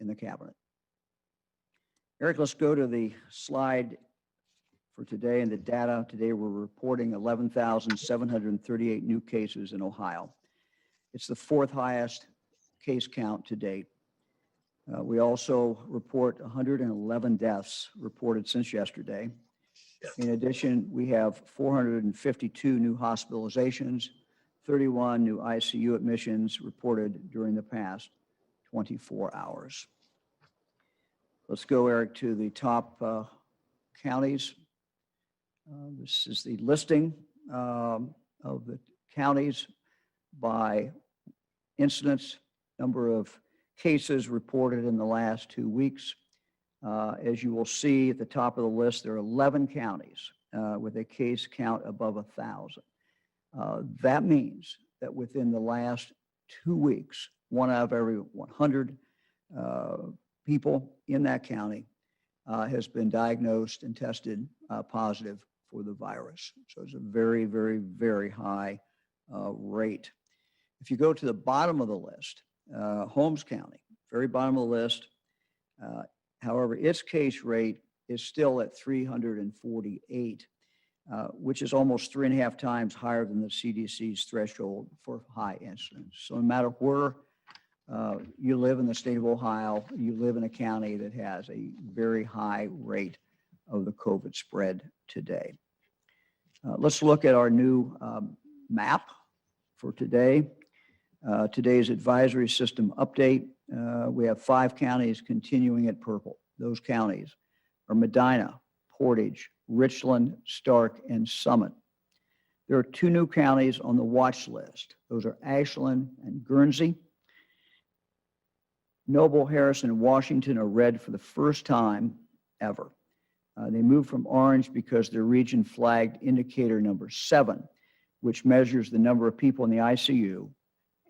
in the cabinet. Eric, let's go to the slide for today and the data. Today we're reporting 11,738 new cases in Ohio. It's the fourth highest case count to date. We also report 111 deaths reported since yesterday. In addition, we have 452 new hospitalizations, 31 new ICU admissions reported during the past 24 hours. Let's go, Eric, to the top counties. This is the listing of the counties by incidence, number of cases reported in the last 2 weeks. As you will see at the top of the list, there are 11 counties with a case count above 1,000. That means that within the last 2 weeks, 1 out of every 100 people in that county has been diagnosed and tested positive for the virus. So it's a very, very, very high rate. If you go to the bottom of the list, Holmes County, very bottom of the list. However, its case rate is still at 348, which is almost 3.5 times higher than the CDC's threshold for high incidence. So no matter where you live in the state of Ohio, you live in a county that has a very high rate of the COVID spread today. Let's look at our new map for today. Today's advisory system update. We have 5 counties continuing at purple. Those counties are Medina, Portage, Richland, Stark, and Summit. There are 2 new counties on the watch list. Those are Ashland and Guernsey. Noble, Harrison, and Washington are red for the first time ever. They moved from orange because their region flagged indicator number 7, which measures the number of people in the ICU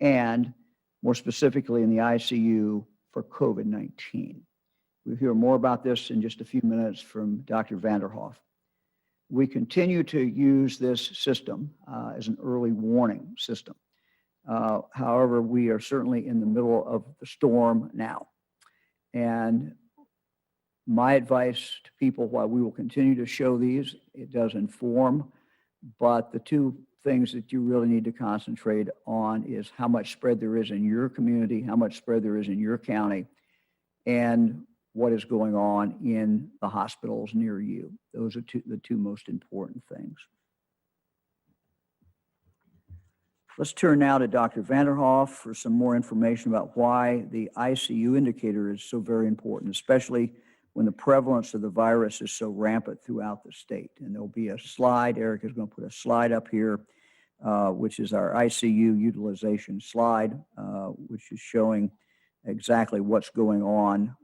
and more specifically in the ICU for COVID-19. We'll hear more about this in just a few minutes from Dr. Vanderhoff. We continue to use this system as an early warning system. However, we are certainly in the middle of the storm now. And my advice to people, while we will continue to show these, it does inform, but the 2 things that you really need to concentrate on is how much spread there is in your community, how much spread there is in your county, and what is going on in the hospitals near you. Those are the 2 most important things. Let's turn now to Dr. Vanderhoff for some more information about why the ICU indicator is so very important, especially when the prevalence of the virus is so rampant throughout the state. And there'll be a slide, Eric is going to put a slide up here, which is our ICU utilization slide, which is showing exactly what's going on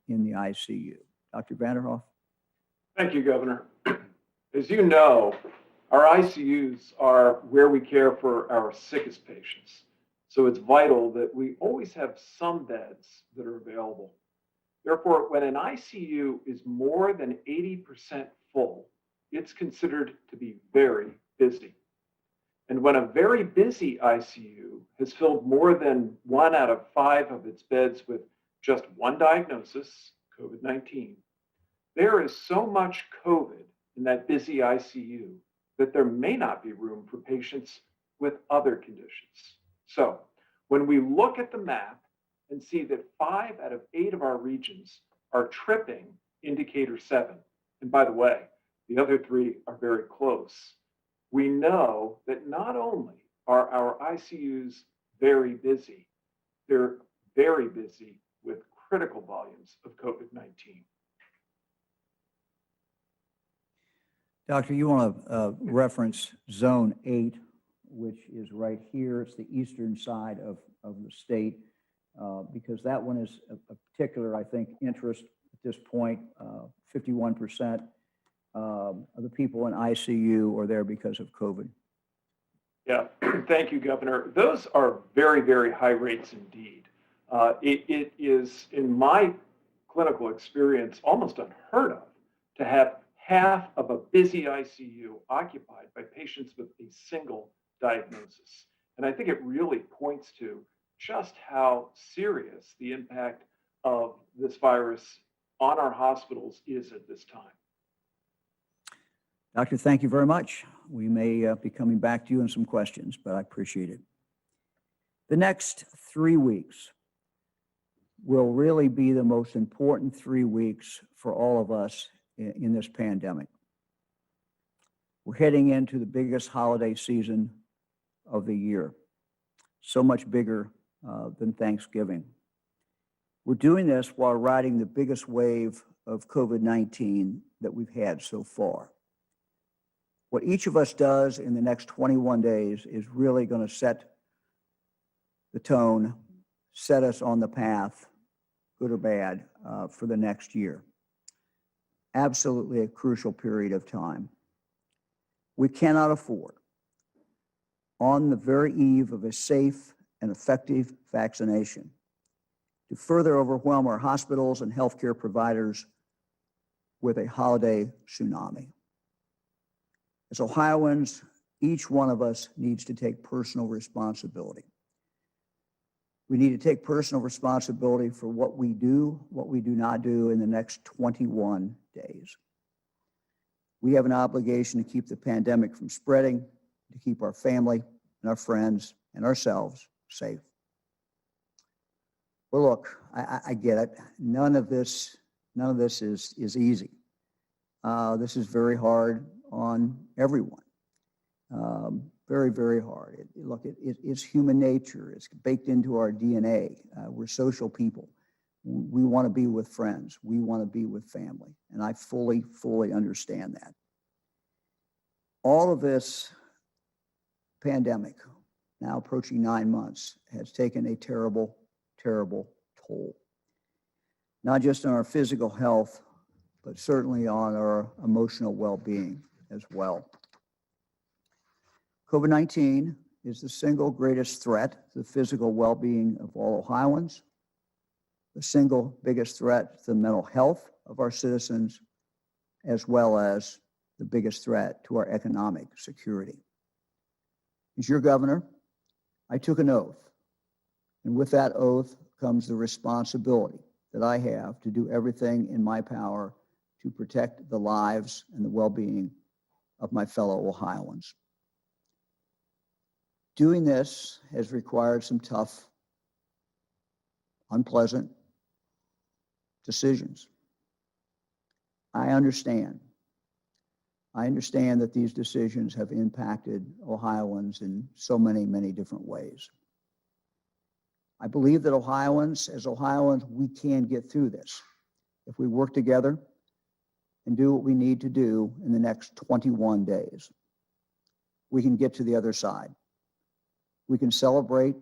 in the ICU. Dr. Vanderhoff? Thank you, Governor. As you know, our ICUs are where we care for our sickest patients. So it's vital that we always have some beds that are available. Therefore, when an ICU is more than 80% full, it's considered to be very busy. And when a very busy ICU has filled more than 1 out of 5 of its beds with just 1 diagnosis, COVID-19, there is so much COVID in that busy ICU that there may not be room for patients with other conditions. So when we look at the map and see that 5 out of 8 of our regions are tripping indicator 7, and by the way, the other 3 are very close, we know that not only are our ICUs very busy, they're very busy with critical volumes of COVID-19. Doctor, you want to reference zone 8, which is right here. It's the eastern side of the state, because that one is a particular, I think, interest at this point. 51% of the people in ICU are there because of COVID. Yeah, thank you, Governor. Those are very, very high rates indeed. It is, in my clinical experience, almost unheard of to have half of a busy ICU occupied by patients with a single diagnosis. And I think it really points to just how serious the impact of this virus on our hospitals is at this time. Doctor, thank you very much. We may be coming back to you in some questions, but I appreciate it. The next 3 weeks will really be the most important 3 weeks for all of us in this pandemic. We're heading into the biggest holiday season of the year, so much bigger than Thanksgiving. We're doing this while riding the biggest wave of COVID-19 that we've had so far. What each of us does in the next 21 days is really going to set the tone, set us on the path, good or bad, for the next year. Absolutely a crucial period of time. We cannot afford, on the very eve of a safe and effective vaccination, to further overwhelm our hospitals and healthcare providers with a holiday tsunami. As Ohioans, each one of us needs to take personal responsibility. We need to take personal responsibility for what we do not do in the next 21 days. We have an obligation to keep the pandemic from spreading, to keep our family and our friends and ourselves safe. Well, look, I get it. None of this is easy. This is very hard on everyone. Very, very hard. It's human nature. It's baked into our DNA. We're social people. We want to be with friends. We want to be with family. And I fully understand that. All of this pandemic, now approaching 9 months, has taken a terrible, terrible toll. Not just on our physical health, but certainly on our emotional well-being as well. COVID-19 is the single greatest threat to the physical well-being of all Ohioans, the single biggest threat to the mental health of our citizens, as well as the biggest threat to our economic security. As your governor, I took an oath, and with that oath comes the responsibility that I have to do everything in my power to protect the lives and the well-being of my fellow Ohioans. Doing this has required some tough, unpleasant decisions. I understand that these decisions have impacted Ohioans in so many, many different ways. I believe that as Ohioans, we can get through this if we work together and do what we need to do in the next 21 days. We can get to the other side. We can celebrate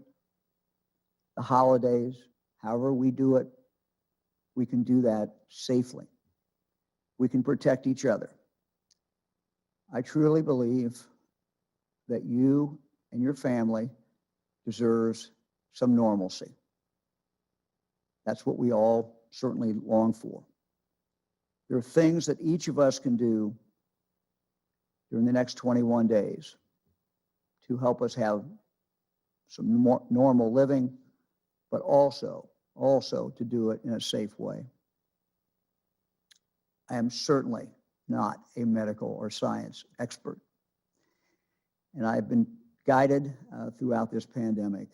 the holidays, however we do it. We can do that safely. We can protect each other. I truly believe that you and your family deserves some normalcy. That's what we all certainly long for. There are things that each of us can do during the next 21 days to help us have some more normal living, but also to do it in a safe way. I am certainly not a medical or science expert, and I've been guided throughout this pandemic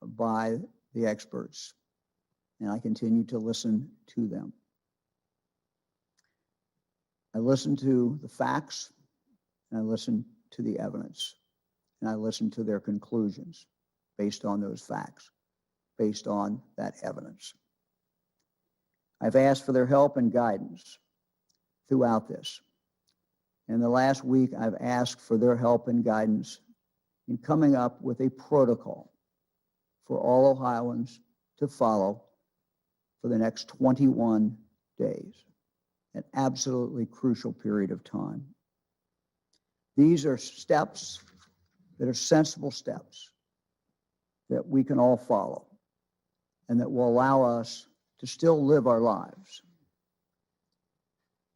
by the experts, and I continue to listen to them. I listen to the facts, and I listen to the evidence, and I listen to their conclusions based on those facts, based on that evidence. I've asked for their help and guidance throughout this. In the last week, I've asked for their help and guidance in coming up with a protocol for all Ohioans to follow for the next 21 days, an absolutely crucial period of time. These are steps that are sensible steps that we can all follow and that will allow us to still live our lives.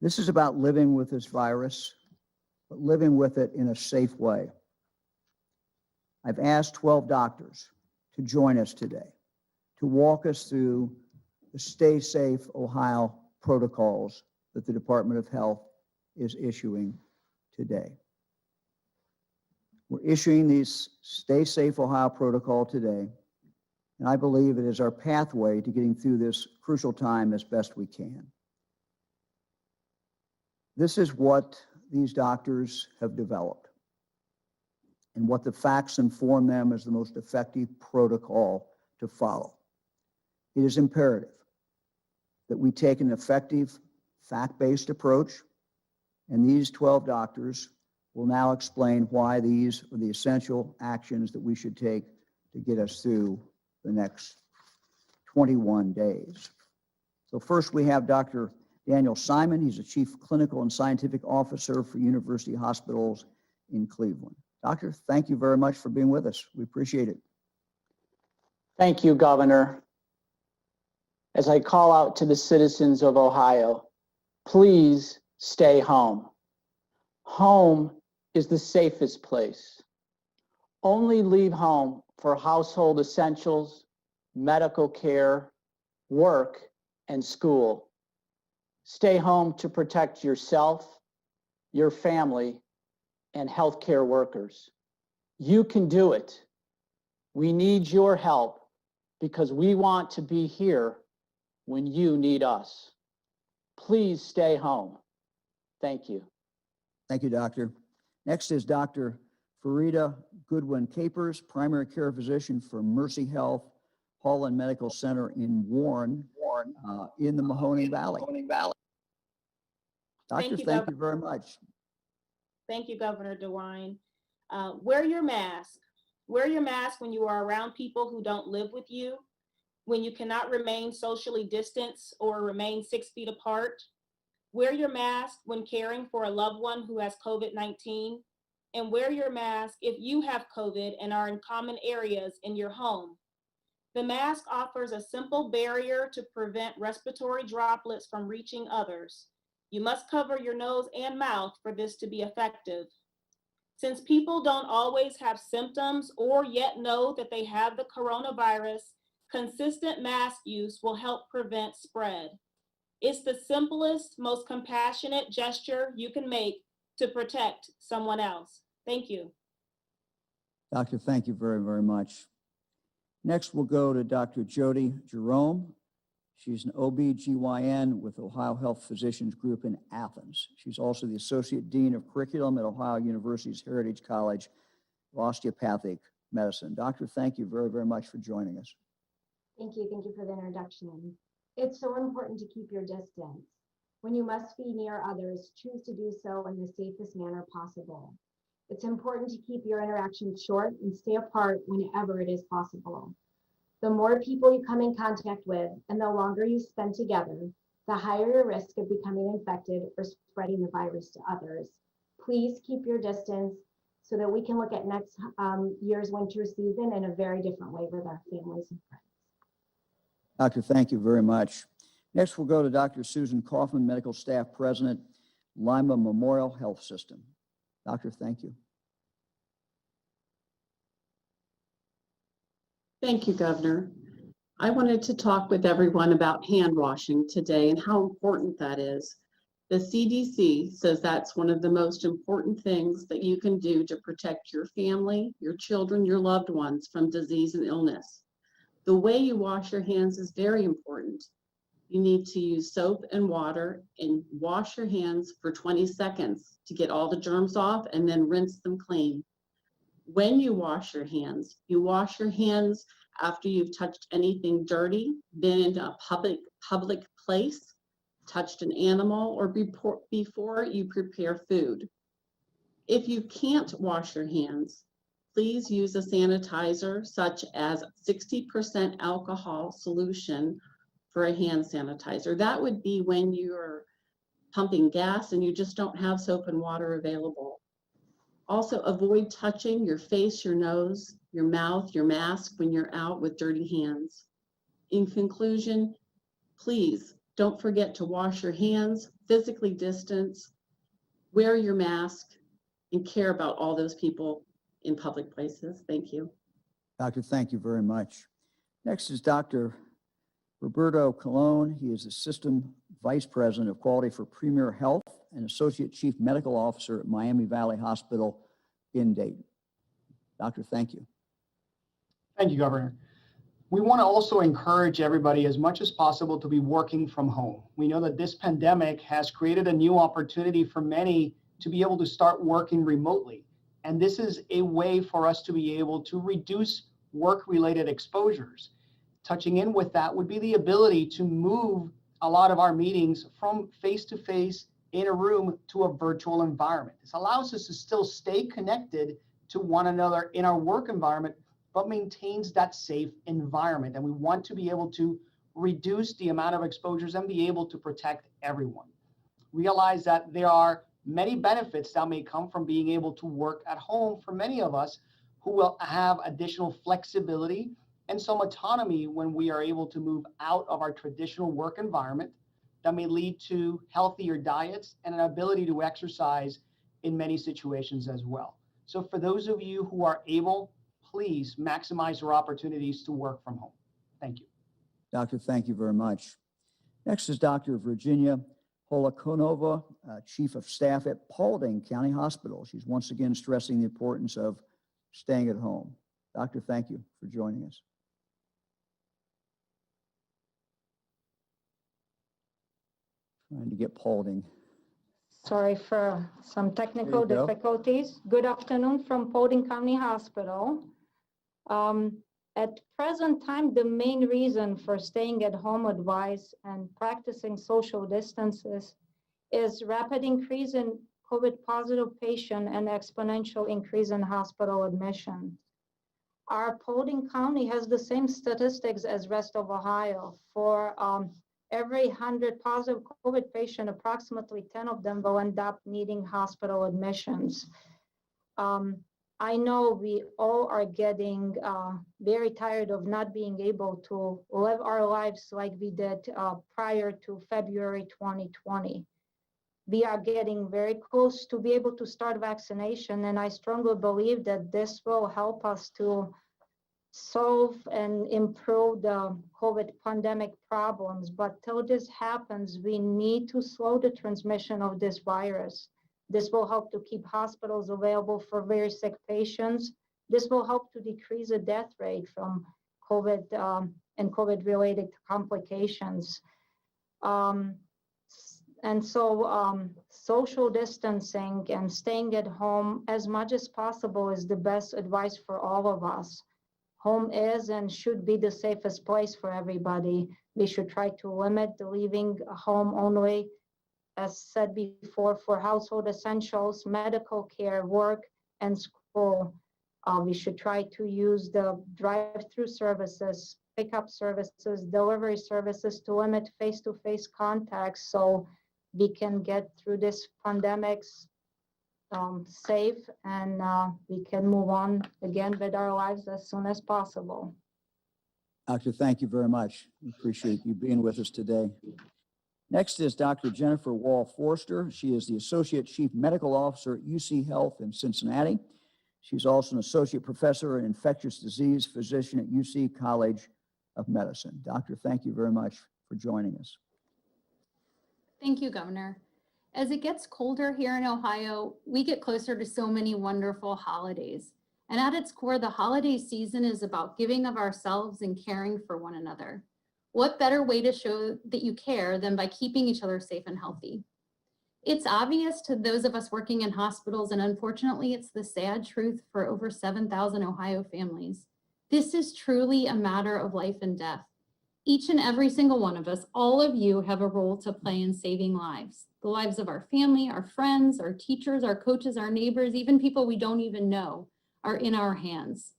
This is about living with this virus, but living with it in a safe way. I've asked 12 doctors to join us today to walk us through the Stay Safe Ohio protocols that the Department of Health is issuing today. We're issuing these Stay Safe Ohio protocol today, and I believe it is our pathway to getting through this crucial time as best we can. This is what these doctors have developed and what the facts inform them as the most effective protocol to follow. It is imperative that we take an effective, fact-based approach, and these 12 doctors will now explain why these are the essential actions that we should take to get us through the next 21 days. So first we have Dr. Daniel Simon. He's the Chief Clinical and Scientific Officer for University Hospitals in Cleveland. Doctor, thank you very much for being with us. We appreciate it. Thank you, Governor. As I call out to the citizens of Ohio, please stay home. Home is the safest place. Only leave home for household essentials, medical care, work, and school. Stay home to protect yourself, your family, and healthcare workers. You can do it. We need your help because we want to be here when you need us. Please stay home. Thank you. Thank you, Doctor. Next is Dr. Farida Goodwin-Capers, primary care physician for Mercy Health Holland Medical Center in Warren, in the Mahoning Valley. Doctor, thank you very much. Thank you, Governor DeWine. Wear your mask. Wear your mask when you are around people who don't live with you, when you cannot remain socially distanced or remain 6 feet apart. Wear your mask when caring for a loved one who has COVID-19, and wear your mask if you have COVID and are in common areas in your home. The mask offers a simple barrier to prevent respiratory droplets from reaching others. You must cover your nose and mouth for this to be effective. Since people don't always have symptoms or yet know that they have the coronavirus, consistent mask use will help prevent spread. It's the simplest, most compassionate gesture you can make to protect someone else. Thank you. Doctor, thank you very, very much. Next, we'll go to Dr. Jody Jerome. She's an OB/GYN with Ohio Health Physicians Group in Athens. She's also the Associate Dean of Curriculum at Ohio University's Heritage College of Osteopathic Medicine. Doctor, thank you very, very much for joining us. Thank you. Thank you for the introduction. It's so important to keep your distance. When you must be near others, choose to do so in the safest manner possible. It's important to keep your interactions short and stay apart whenever it is possible. The more people you come in contact with and the longer you spend together, the higher your risk of becoming infected or spreading the virus to others. Please keep your distance so that we can look at next year's winter season in a very different way with our families and friends. Doctor, thank you very much. Next, we'll go to Dr. Susan Kaufman, Medical Staff President, Lima Memorial Health System. Doctor, thank you. Thank you, Governor. I wanted to talk with everyone about hand washing today and how important that is. The CDC says that's one of the most important things that you can do to protect your family, your children, your loved ones from disease and illness. The way you wash your hands is very important. You need to use soap and water and wash your hands for 20 seconds to get all the germs off and then rinse them clean. When you wash your hands after you've touched anything dirty, been in a public place, touched an animal, or before you prepare food. If you can't wash your hands, please use a sanitizer such as 60% alcohol solution for a hand sanitizer. That would be when you're pumping gas and you just don't have soap and water available. Also, avoid touching your face, your nose, your mouth, your mask when you're out with dirty hands. In conclusion, please don't forget to wash your hands, physically distance, wear your mask, and care about all those people in public places. Thank you. Doctor, thank you very much. Next is Dr. Roberto Colon, he is the System Vice President of Quality for Premier Health and Associate Chief Medical Officer at Miami Valley Hospital in Dayton. Doctor, thank you. Thank you, Governor. We want to also encourage everybody as much as possible to be working from home. We know that this pandemic has created a new opportunity for many to be able to start working remotely. And this is a way for us to be able to reduce work-related exposures. Touching in with that would be the ability to move a lot of our meetings from face-to-face in a room to a virtual environment. This allows us to still stay connected to one another in our work environment, but maintains that safe environment. And we want to be able to reduce the amount of exposures and be able to protect everyone. Realize that there are many benefits that may come from being able to work at home for many of us who will have additional flexibility and some autonomy when we are able to move out of our traditional work environment that may lead to healthier diets and an ability to exercise in many situations as well. So for those of you who are able, please maximize your opportunities to work from home. Thank you. Doctor, thank you very much. Next is Dr. Virginia Holokonova, Chief of Staff at Paulding County Hospital. She's once again stressing the importance of staying at home. Doctor, thank you for joining us. Trying to get Paulding. Sorry for some technical There you go. difficulties. Good afternoon from Paulding County Hospital. At present time, the main reason for staying at home advice and practicing social distances is rapid increase in COVID positive patient and exponential increase in hospital admission. Our Paulding County has the same statistics as rest of Ohio. For every 100 positive COVID patient, approximately 10 of them will end up needing hospital admissions. I know we all are getting very tired of not being able to live our lives like we did prior to February 2020. We are getting very close to be able to start vaccination, and I strongly believe that this will help us to solve and improve the COVID pandemic problems. But till this happens, we need to slow the transmission of this virus. This will help to keep hospitals available for very sick patients. This will help to decrease the death rate from COVID and COVID-related complications. Social distancing and staying at home as much as possible is the best advice for all of us. Home is and should be the safest place for everybody. We should try to limit the leaving home only, as said before, for household essentials, medical care, work, and school. We should try to use the drive-through services, pickup services, delivery services to limit face-to-face contacts so we can get through this pandemic safe and we can move on again with our lives as soon as possible. Doctor, thank you very much. We appreciate you being with us today. Next is Dr. Jennifer Wall-Forster. She is the Associate Chief Medical Officer at UC Health in Cincinnati. She's also an Associate Professor and Infectious Disease Physician at UC College of Medicine. Doctor, thank you very much for joining us. Thank you, Governor. As it gets colder here in Ohio, we get closer to so many wonderful holidays. And at its core, the holiday season is about giving of ourselves and caring for one another. What better way to show that you care than by keeping each other safe and healthy? It's obvious to those of us working in hospitals, and unfortunately, it's the sad truth for over 7,000 Ohio families. This is truly a matter of life and death. Each and every single one of us, all of you, have a role to play in saving lives. The lives of our family, our friends, our teachers, our coaches, our neighbors, even people we don't even know, are in our hands.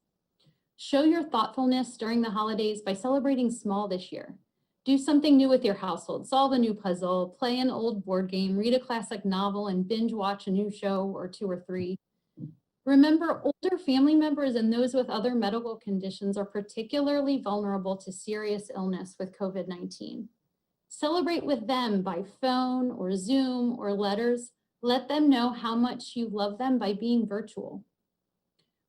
Show your thoughtfulness during the holidays by celebrating small this year. Do something new with your household, solve a new puzzle, play an old board game, read a classic novel, and binge watch a new show or 2 or 3. Remember, older family members and those with other medical conditions are particularly vulnerable to serious illness with COVID-19. Celebrate with them by phone or Zoom or letters. Let them know how much you love them by being virtual.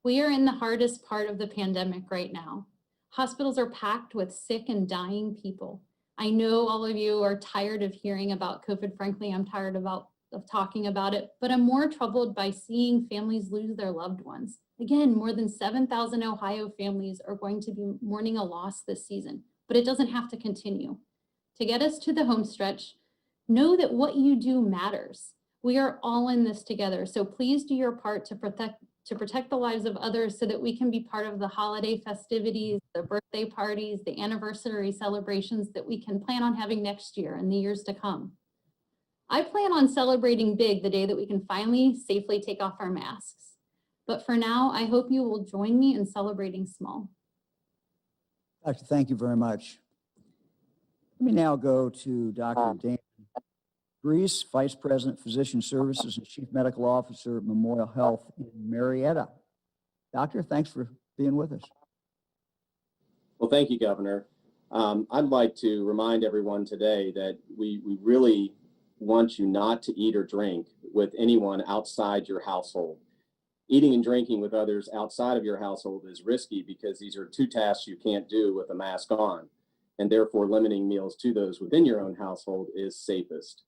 We are in the hardest part of the pandemic right now. Hospitals are packed with sick and dying people. I know all of you are tired of hearing about COVID. Frankly, I'm tired of talking about it, but I'm more troubled by seeing families lose their loved ones. Again, more than 7,000 Ohio families are going to be mourning a loss this season, but it doesn't have to continue. To get us to the home stretch, know that what you do matters. We are all in this together, so please do your part to protect the lives of others so that we can be part of the holiday festivities, the birthday parties, the anniversary celebrations that we can plan on having next year and the years to come. I plan on celebrating big the day that we can finally safely take off our masks. But for now, I hope you will join me in celebrating small. Doctor, thank you very much. Let me now go to Dr. Dan Grease, Vice President, Physician Services and Chief Medical Officer at Memorial Health in Marietta. Doctor, thanks for being with us. Well, thank you, Governor. I'd like to remind everyone today that we really want you not to eat or drink with anyone outside your household. Eating and drinking with others outside of your household is risky because these are two tasks you can't do with a mask on, and therefore limiting meals to those within your own household is safest.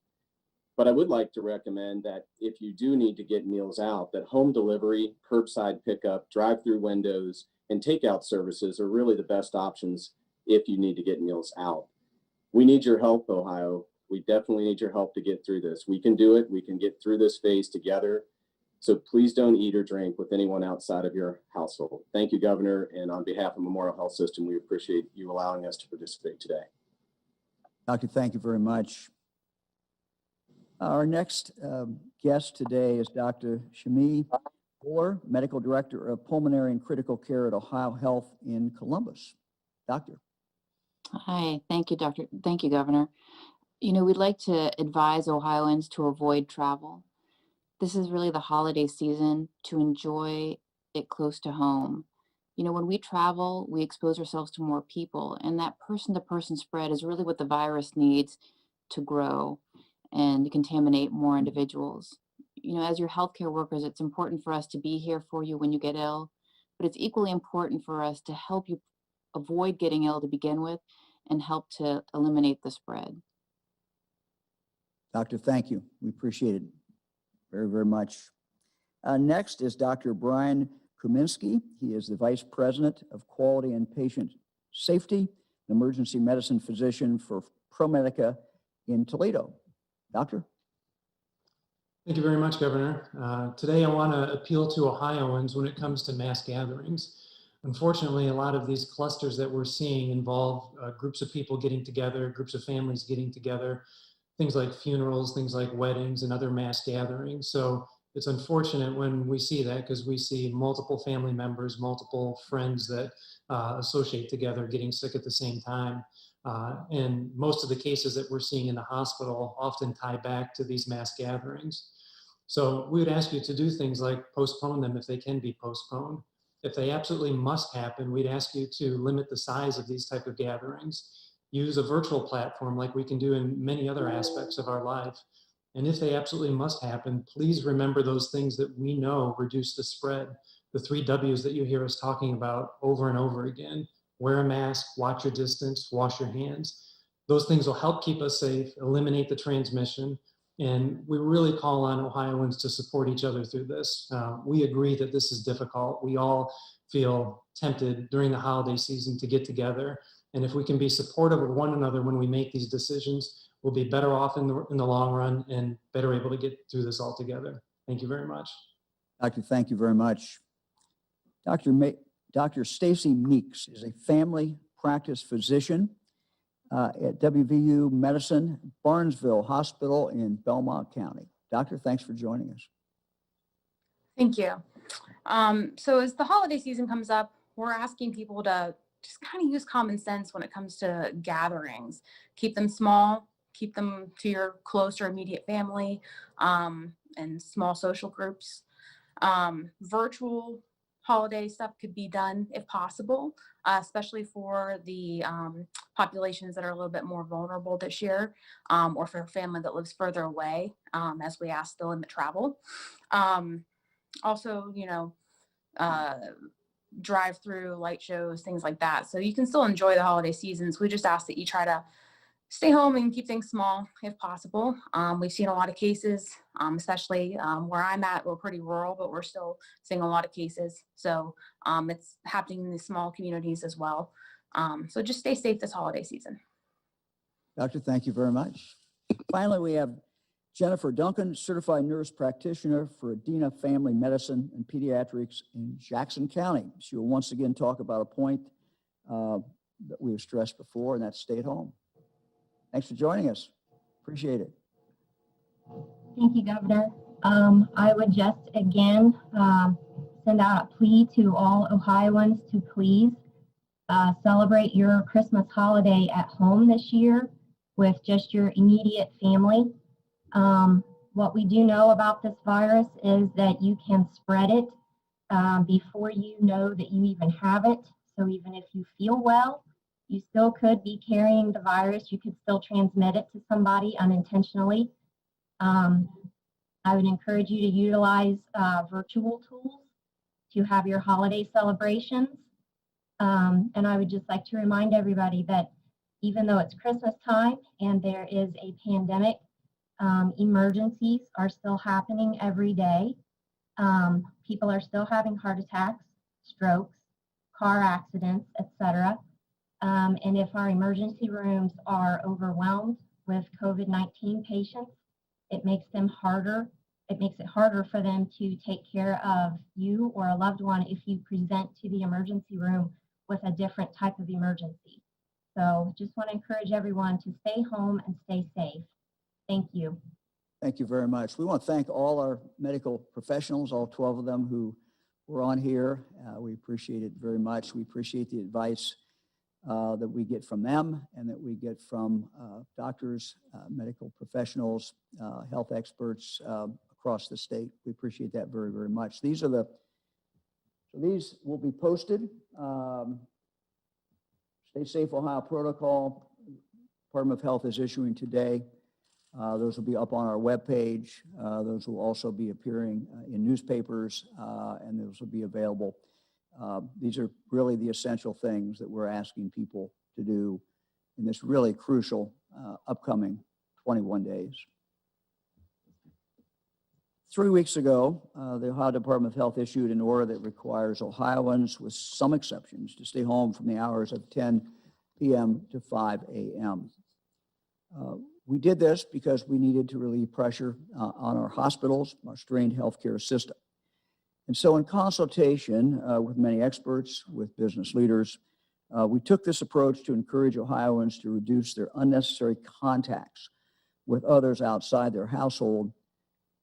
But I would like to recommend that if you do need to get meals out, that home delivery, curbside pickup, drive-through windows, and takeout services are really the best options if you need to get meals out. We need your help, Ohio. We definitely need your help to get through this. We can do it. We can get through this phase together. So please don't eat or drink with anyone outside of your household. Thank you, Governor. And on behalf of Memorial Health System, we appreciate you allowing us to participate today. Doctor, thank you very much. Our next guest today is Dr. Shami Bowler, Medical Director of Pulmonary and Critical Care at Ohio Health in Columbus. Doctor. Hi, thank you, Doctor. Thank you, Governor. You know, we'd like to advise Ohioans to avoid travel. This is really the holiday season to enjoy it close to home. You know, when we travel, we expose ourselves to more people, and that person-to-person spread is really what the virus needs to grow and contaminate more individuals. You know, as your healthcare workers, it's important for us to be here for you when you get ill, but it's equally important for us to help you avoid getting ill to begin with and help to eliminate the spread. Doctor, thank you. We appreciate it very, very much. Next is Dr. Brian Kuminski. He is the Vice President of Quality and Patient Safety, an emergency medicine physician for ProMedica in Toledo. Doctor? Thank you very much, Governor. Today I want to appeal to Ohioans when it comes to mass gatherings. Unfortunately, a lot of these clusters that we're seeing involve groups of people getting together, groups of families getting together, things like funerals, things like weddings, and other mass gatherings. So it's unfortunate when we see that because we see multiple family members, multiple friends that associate together getting sick at the same time. And most of the cases that we're seeing in the hospital often tie back to these mass gatherings. So we would ask you to do things like postpone them if they can be postponed. If they absolutely must happen, we'd ask you to limit the size of these type of gatherings. Use a virtual platform like we can do in many other aspects of our life. And if they absolutely must happen, please remember those things that we know reduce the spread, the 3 W's that you hear us talking about over and over again. Wear a mask, watch your distance, wash your hands. Those things will help keep us safe, eliminate the transmission, and we really call on Ohioans to support each other through this. We agree that this is difficult. We all feel tempted during the holiday season to get together. And if we can be supportive of one another when we make these decisions, we'll be better off in the long run and better able to get through this all together. Thank you very much. Doctor, thank you very much. Dr. Stacy Meeks is a family practice physician at WVU Medicine, Barnesville Hospital in Belmont County. Doctor, thanks for joining us. Thank you. So as the holiday season comes up, we're asking people to just kind of use common sense when it comes to gatherings. Keep them small, keep them to your close or immediate family, and small social groups. Virtual holiday stuff could be done if possible, especially for the populations that are a little bit more vulnerable this year, or for a family that lives further away, as we ask to limit travel. Also, you know, drive-through light shows, things like that. So you can still enjoy the holiday seasons. We just ask that you try to stay home and keep things small if possible. We've seen a lot of cases, especially where I'm at. We're pretty rural, but we're still seeing a lot of cases. So it's happening in the small communities as well. So just stay safe this holiday season. Doctor, thank you very much. Finally, we have Jennifer Duncan, certified nurse practitioner for Adena Family Medicine and Pediatrics in Jackson County. She will once again talk about a point that we have stressed before, and that's stay at home. Thanks for joining us. Appreciate it. Thank you, Governor. I would just again send out a plea to all Ohioans to please celebrate your Christmas holiday at home this year with just your immediate family. What we do know about this virus is that you can spread it before you know that you even have it. So even if you feel well, you still could be carrying the virus. You could still transmit it to somebody unintentionally. I would encourage you to utilize virtual tools to have your holiday celebrations. And I would just like to remind everybody that even though it's Christmas time and there is a pandemic, emergencies are still happening every day. People are still having heart attacks, strokes, car accidents, etc. And if our emergency rooms are overwhelmed with COVID-19 patients, it makes it harder for them to take care of you or a loved one if you present to the emergency room with a different type of emergency. So just want to encourage everyone to stay home and stay safe. Thank you. Thank you very much. We want to thank all our medical professionals, all 12 of them who were on here. We appreciate it very much. We appreciate the advice that we get from them and that we get from doctors, medical professionals, health experts across the state. We appreciate that very, very much. These will be posted. Stay Safe Ohio protocol, Department of Health is issuing today. Those will be up on our webpage. Those will also be appearing in newspapers, and those will be available. These are really the essential things that we're asking people to do in this really crucial upcoming 21 days. 3 weeks ago, the Ohio Department of Health issued an order that requires Ohioans, with some exceptions, to stay home from the hours of 10 p.m. to 5 a.m. We did this because we needed to relieve pressure on our hospitals, our strained healthcare system. And so in consultation with many experts, with business leaders, we took this approach to encourage Ohioans to reduce their unnecessary contacts with others outside their household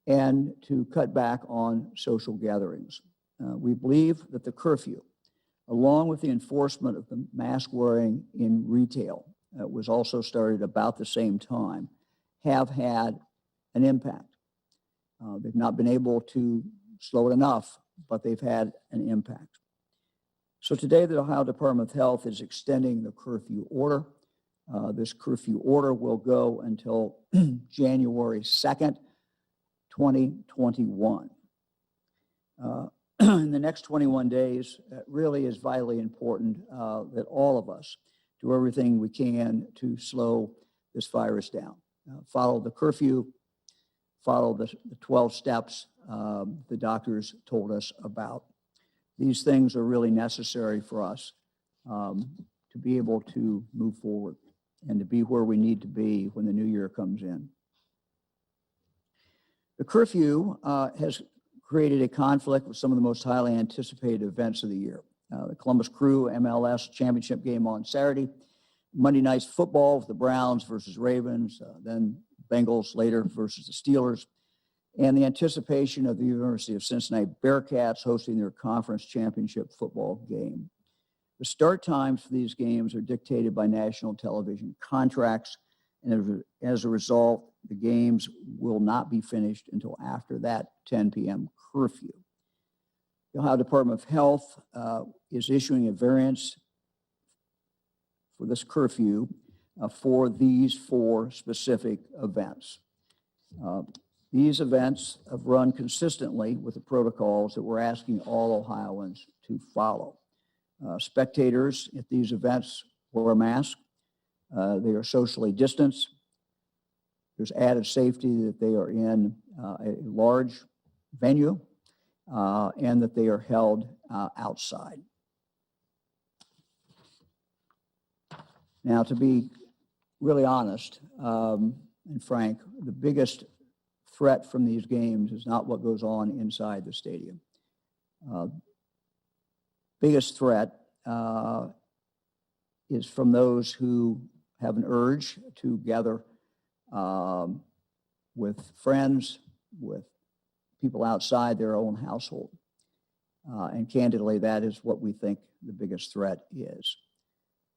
and to cut back on social gatherings. We believe that the curfew, along with the enforcement of the mask wearing in retail, was also started about the same time, have had an impact. They've not been able to slow it enough, but they've had an impact. So today, the Ohio Department of Health is extending the curfew order. This curfew order will go until January 2nd, 2021. In the next 21 days, it really is vitally important that all of us do everything we can to slow this virus down. Follow the curfew, follow the 12 steps the doctors told us about. These things are really necessary for us to be able to move forward and to be where we need to be when the new year comes in. The curfew has created a conflict with some of the most highly anticipated events of the year. The Columbus Crew MLS championship game on Saturday, Monday night's football with the Browns versus Ravens, then Bengals later versus the Steelers, and the anticipation of the University of Cincinnati Bearcats hosting their conference championship football game. The start times for these games are dictated by national television contracts, and as a result, the games will not be finished until after that 10 p.m. curfew. The Ohio Department of Health is issuing a variance for this curfew for these 4 specific events. These events have run consistently with the protocols that we're asking all Ohioans to follow. Spectators at these events wear a mask. They are socially distanced. There's added safety that they are in a large venue and that they are held outside. Now, to be really honest and frank, the biggest threat from these games is not what goes on inside the stadium. Biggest threat is from those who have an urge to gather with friends, with people outside their own household. And candidly, that is what we think the biggest threat is.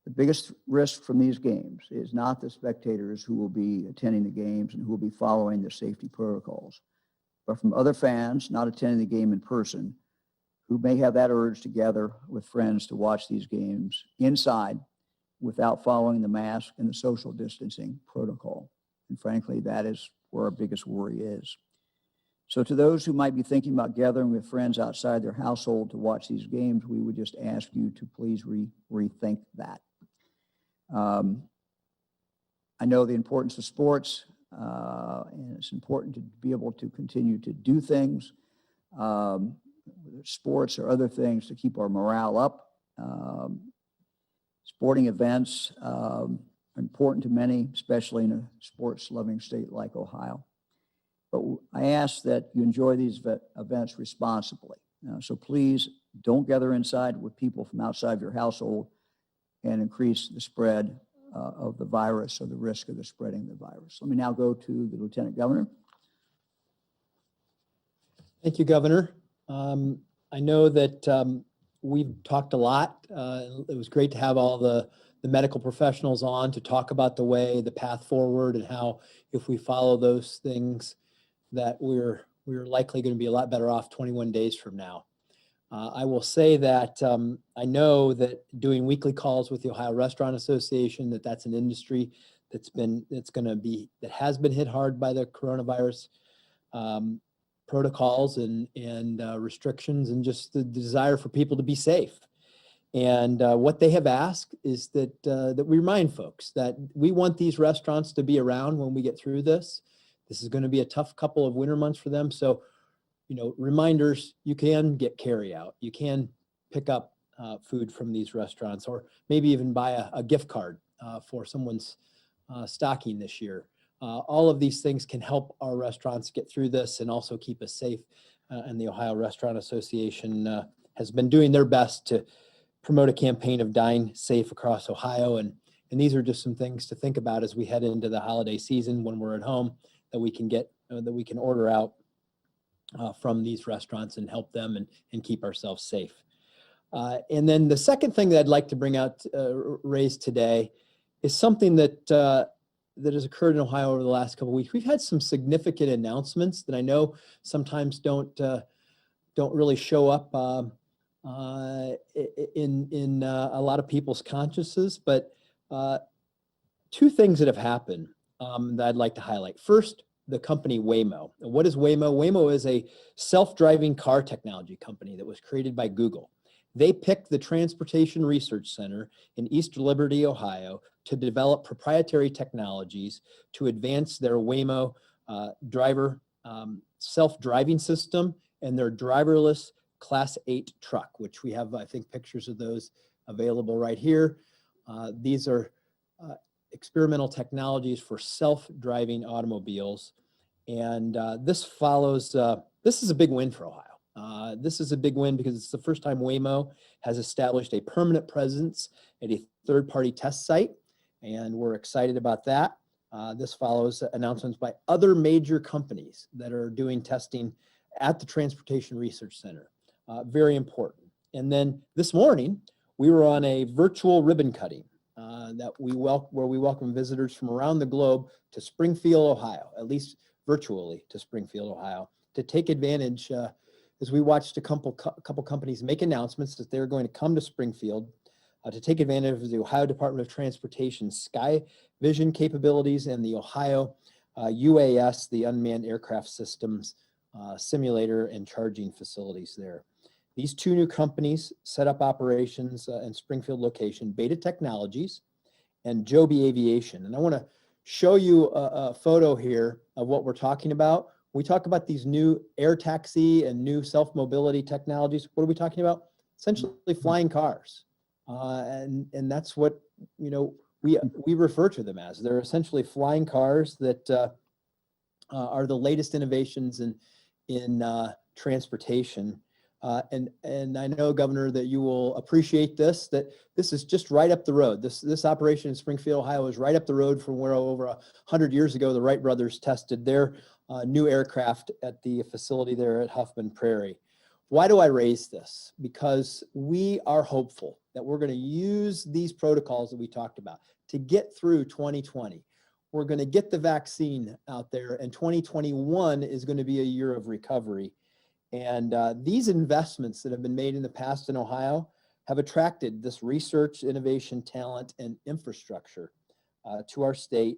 The biggest risk from these games is not the spectators who will be attending the games and who will be following the safety protocols, but from other fans not attending the game in person who may have that urge to gather with friends to watch these games inside without following the mask and the social distancing protocol. And frankly, that is where our biggest worry is. So to those who might be thinking about gathering with friends outside their household to watch these games, we would just ask you to please rethink that. I know the importance of sports, and it's important to be able to continue to do things, sports or other things to keep our morale up. Sporting events are important to many, especially in a sports-loving state like Ohio. But I ask that you enjoy these events responsibly. So please don't gather inside with people from outside your household and increase the spread of the virus or the risk of the spreading of the virus. Let me now go to the Lieutenant Governor. Thank you, Governor. I know that we've talked a lot. It was great to have all the medical professionals on to talk about the path forward, and how if we follow those things that we're likely going to be a lot better off 21 days from now. I will say that I know that doing weekly calls with the Ohio Restaurant Association, that's an industry that has been hit hard by the coronavirus protocols and restrictions, and just the desire for people to be safe. And what they have asked is that we remind folks that we want these restaurants to be around when we get through this. This is going to be a tough couple of winter months for them. So, reminders, you can get carry out. You can pick up food from these restaurants, or maybe even buy a gift card for someone's stocking this year. All of these things can help our restaurants get through this and also keep us safe. And the Ohio Restaurant Association has been doing their best to promote a campaign of Dine Safe across Ohio. And these are just some things to think about as we head into the holiday season when we're at home, that we can order out from these restaurants and help them and keep ourselves safe. And then the second thing that I'd like to bring out, raise today, is something that has occurred in Ohio over the last couple of weeks. We've had some significant announcements that I know sometimes don't really show up in a lot of people's consciences, but two things that have happened that I'd like to highlight. First, the company Waymo. And what is Waymo? Waymo is a self-driving car technology company that was created by Google. They picked the Transportation Research Center in East Liberty, Ohio, to develop proprietary technologies to advance their Waymo driver self-driving system and their driverless Class 8 truck, which we have, I think, pictures of those available right here. These are experimental technologies for self-driving automobiles. And this follows, this is a big win for Ohio. This is a big win because it's the first time Waymo has established a permanent presence at a third-party test site, and we're excited about that. This follows announcements by other major companies that are doing testing at the Transportation Research Center. Very important. And then this morning, we were on a virtual ribbon cutting where we welcome visitors from around the globe to Springfield, Ohio, at least virtually to Springfield, Ohio, to take advantage as we watched a couple companies make announcements that they're going to come to Springfield to take advantage of the Ohio Department of Transportation Sky Vision capabilities and the Ohio UAS, the Unmanned Aircraft Systems simulator and charging facilities there. These two new companies set up operations in Springfield location, Beta Technologies and Joby Aviation. And I want to show you a photo here of what we're talking about. We talk about these new air taxi and new self-mobility technologies. What are we talking about? Essentially flying cars. And that's what, we refer to them as. They're essentially flying cars that are the latest innovations in transportation. And I know, Governor, that you will appreciate this, that this is just right up the road. This operation in Springfield, Ohio is right up the road from where over 100 years ago, the Wright brothers tested their new aircraft at the facility there at Huffman Prairie. Why do I raise this? Because we are hopeful that we're going to use these protocols that we talked about to get through 2020. We're going to get the vaccine out there, and 2021 is going to be a year of recovery. And these investments that have been made in the past in Ohio have attracted this research, innovation, talent, and infrastructure to our state.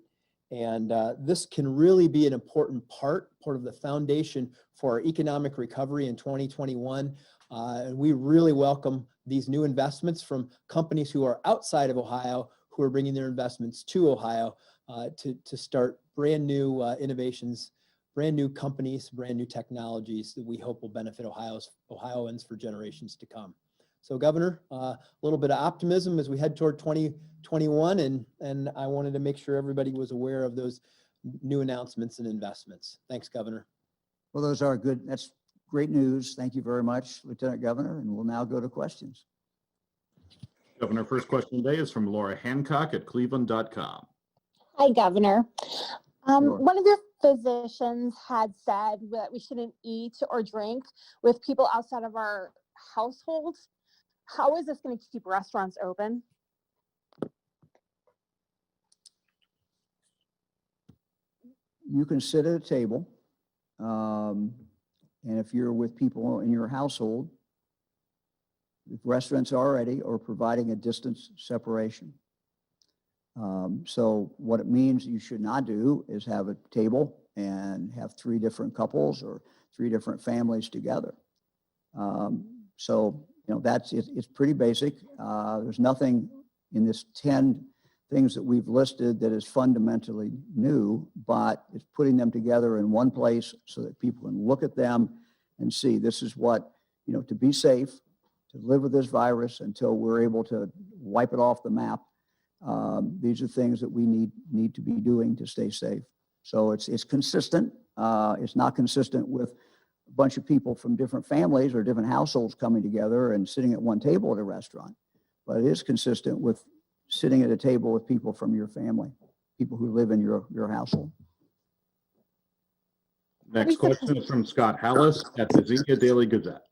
And this can really be an important part of the foundation for our economic recovery in 2021. And we really welcome these new investments from companies who are outside of Ohio, who are bringing their investments to Ohio to start brand new innovations, brand new companies, brand new technologies that we hope will benefit Ohioans for generations to come. So, Governor, a little bit of optimism as we head toward 2021, and I wanted to make sure everybody was aware of those new announcements and investments. Thanks, Governor. Well, that's great news. Thank you very much, Lieutenant Governor, and we'll now go to questions. Governor, first question today is from Laura Hancock at cleveland.com. Hi, Governor. Sure. One of your physicians had said that we shouldn't eat or drink with people outside of our households. How is this going to keep restaurants open? You can sit at a table, and if you're with people in your household, if restaurants already are providing a distance separation. So what it means you should not do is have a table and have 3 different couples or 3 different families together. So, that's it. It's pretty basic. There's nothing in this 10 things that we've listed that is fundamentally new, but it's putting them together in one place so that people can look at them and see this is what, to be safe, to live with this virus until we're able to wipe it off the map. These are things that we need to be doing to stay safe. So it's consistent. It's not consistent with a bunch of people from different families or different households coming together and sitting at one table at a restaurant, but it is consistent with sitting at a table with people from your family, people who live in your household. Next question is from Scott Hallis at the Xenia Daily Gazette.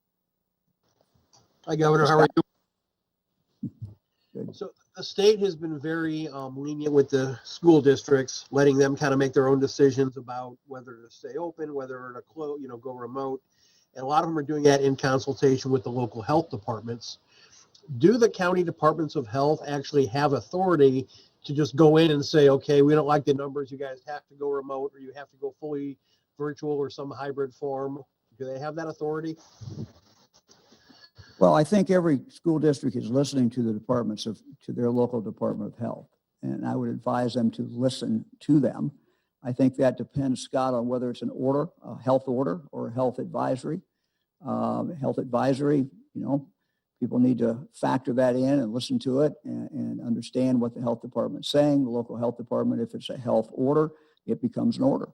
Hi, Governor. How are you? Good. So the state has been very lenient with the school districts, letting them kind of make their own decisions about whether to stay open, whether to close, go remote. And a lot of them are doing that in consultation with the local health departments. Do the county departments of health actually have authority to just go in and say, okay, we don't like the numbers, you guys have to go remote, or you have to go fully virtual or some hybrid form? Do they have that authority? Well, I think every school district is listening to to their local Department of Health, and I would advise them to listen to them. I think that depends, Scott, on whether it's an order, a health order, or a health advisory. Health advisory, people need to factor that in and listen to it and understand what the health department's saying. The local health department, if it's a health order, it becomes an order,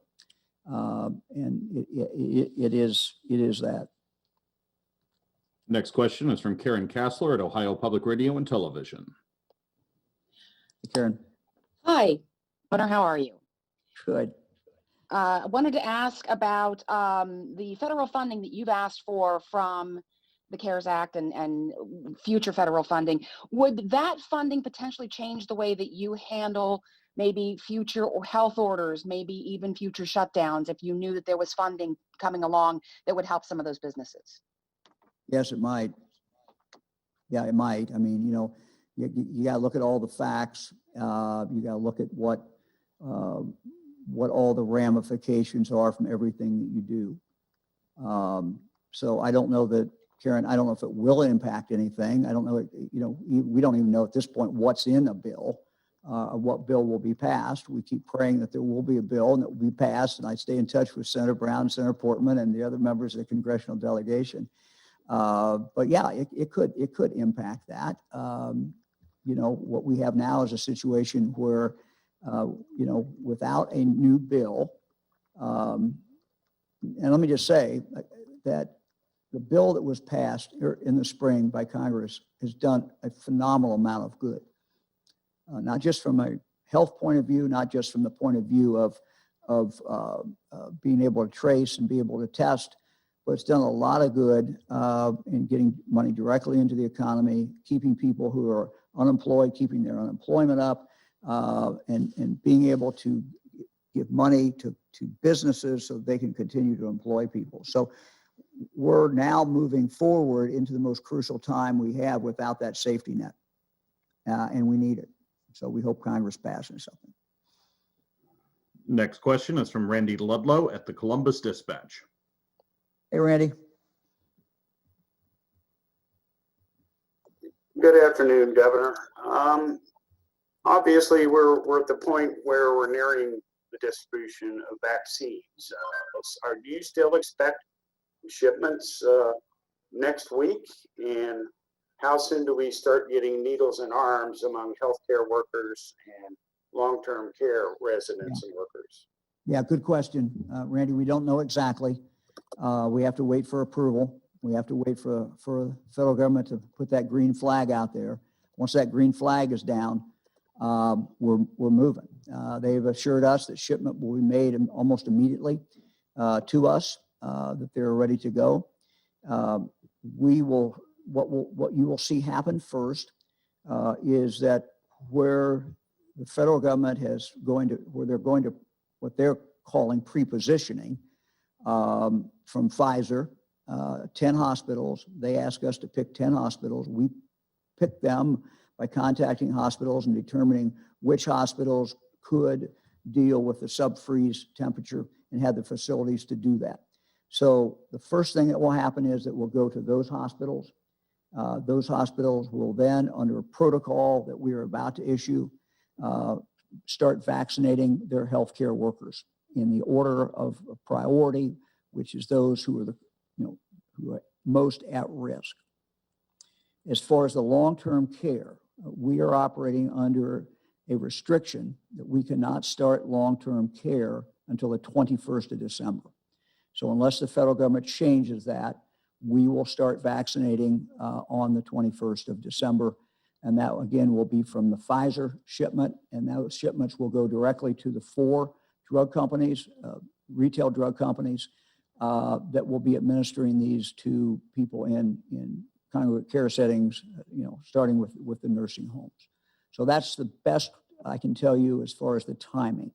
and it is that. Next question is from Karen Kassler at Ohio Public Radio and Television. Karen. Hi, Governor, how are you? Good. I wanted to ask about the federal funding that you've asked for from the CARES Act and future federal funding. Would that funding potentially change the way that you handle maybe future or health orders, maybe even future shutdowns, if you knew that there was funding coming along that would help some of those businesses? Yes, it might. Yeah, it might. I mean, you got to look at all the facts. You got to look at what all the ramifications are from everything that you do. So I don't know that, Karen, I don't know if it will impact anything. I don't know, we don't even know at this point what's in a bill. of what bill will be passed. We keep praying that there will be a bill and that will be passed. And I stay in touch with Senator Brown, Senator Portman, and the other members of the congressional delegation. But yeah, it could impact that. What we have now is a situation where, without a new bill, and let me just say that the bill that was passed in the spring by Congress has done a phenomenal amount of good, not just from a health point of view, not just from the point of view of being able to trace and be able to test, but it's done a lot of good in getting money directly into the economy, keeping people who are unemployed, keeping their unemployment up, and being able to give money to businesses so they can continue to employ people. So we're now moving forward into the most crucial time we have without that safety net, and we need it. So we hope Congress passes something. Next question is from Randy Ludlow at the Columbus Dispatch. Hey, Randy. Good afternoon, Governor. Obviously, we're at the point where we're nearing the distribution of vaccines. Do you still expect shipments next week? And how soon do we start getting needles in arms among healthcare workers and long-term care residents and workers? Yeah, good question, Randy. We don't know exactly. We have to wait for approval. We have to wait for the federal government to put that green flag out there. Once that green flag is down, we're moving. They've assured us that shipment will be made almost immediately to us, that they're ready to go. What you will see happen first is that where the federal government what they're calling pre-positioning from Pfizer, 10 hospitals. They ask us to pick 10 hospitals. We pick them by contacting hospitals and determining which hospitals could deal with the sub-freeze temperature and have the facilities to do that. So the first thing that will happen is that we'll go to those hospitals. Those hospitals will then, under a protocol that we are about to issue, start vaccinating their healthcare workers in the order of priority, which is those who are who are most at risk. As far as the long-term care, we are operating under a restriction that we cannot start long-term care until the 21st of December. So unless the federal government changes that, we will start vaccinating on the 21st of December. And that, again, will be from the Pfizer shipment. And those shipments will go directly to the 4 drug companies, retail drug companies, that will be administering these to people in congregate care settings, starting with the nursing homes. So that's the best I can tell you as far as the timing.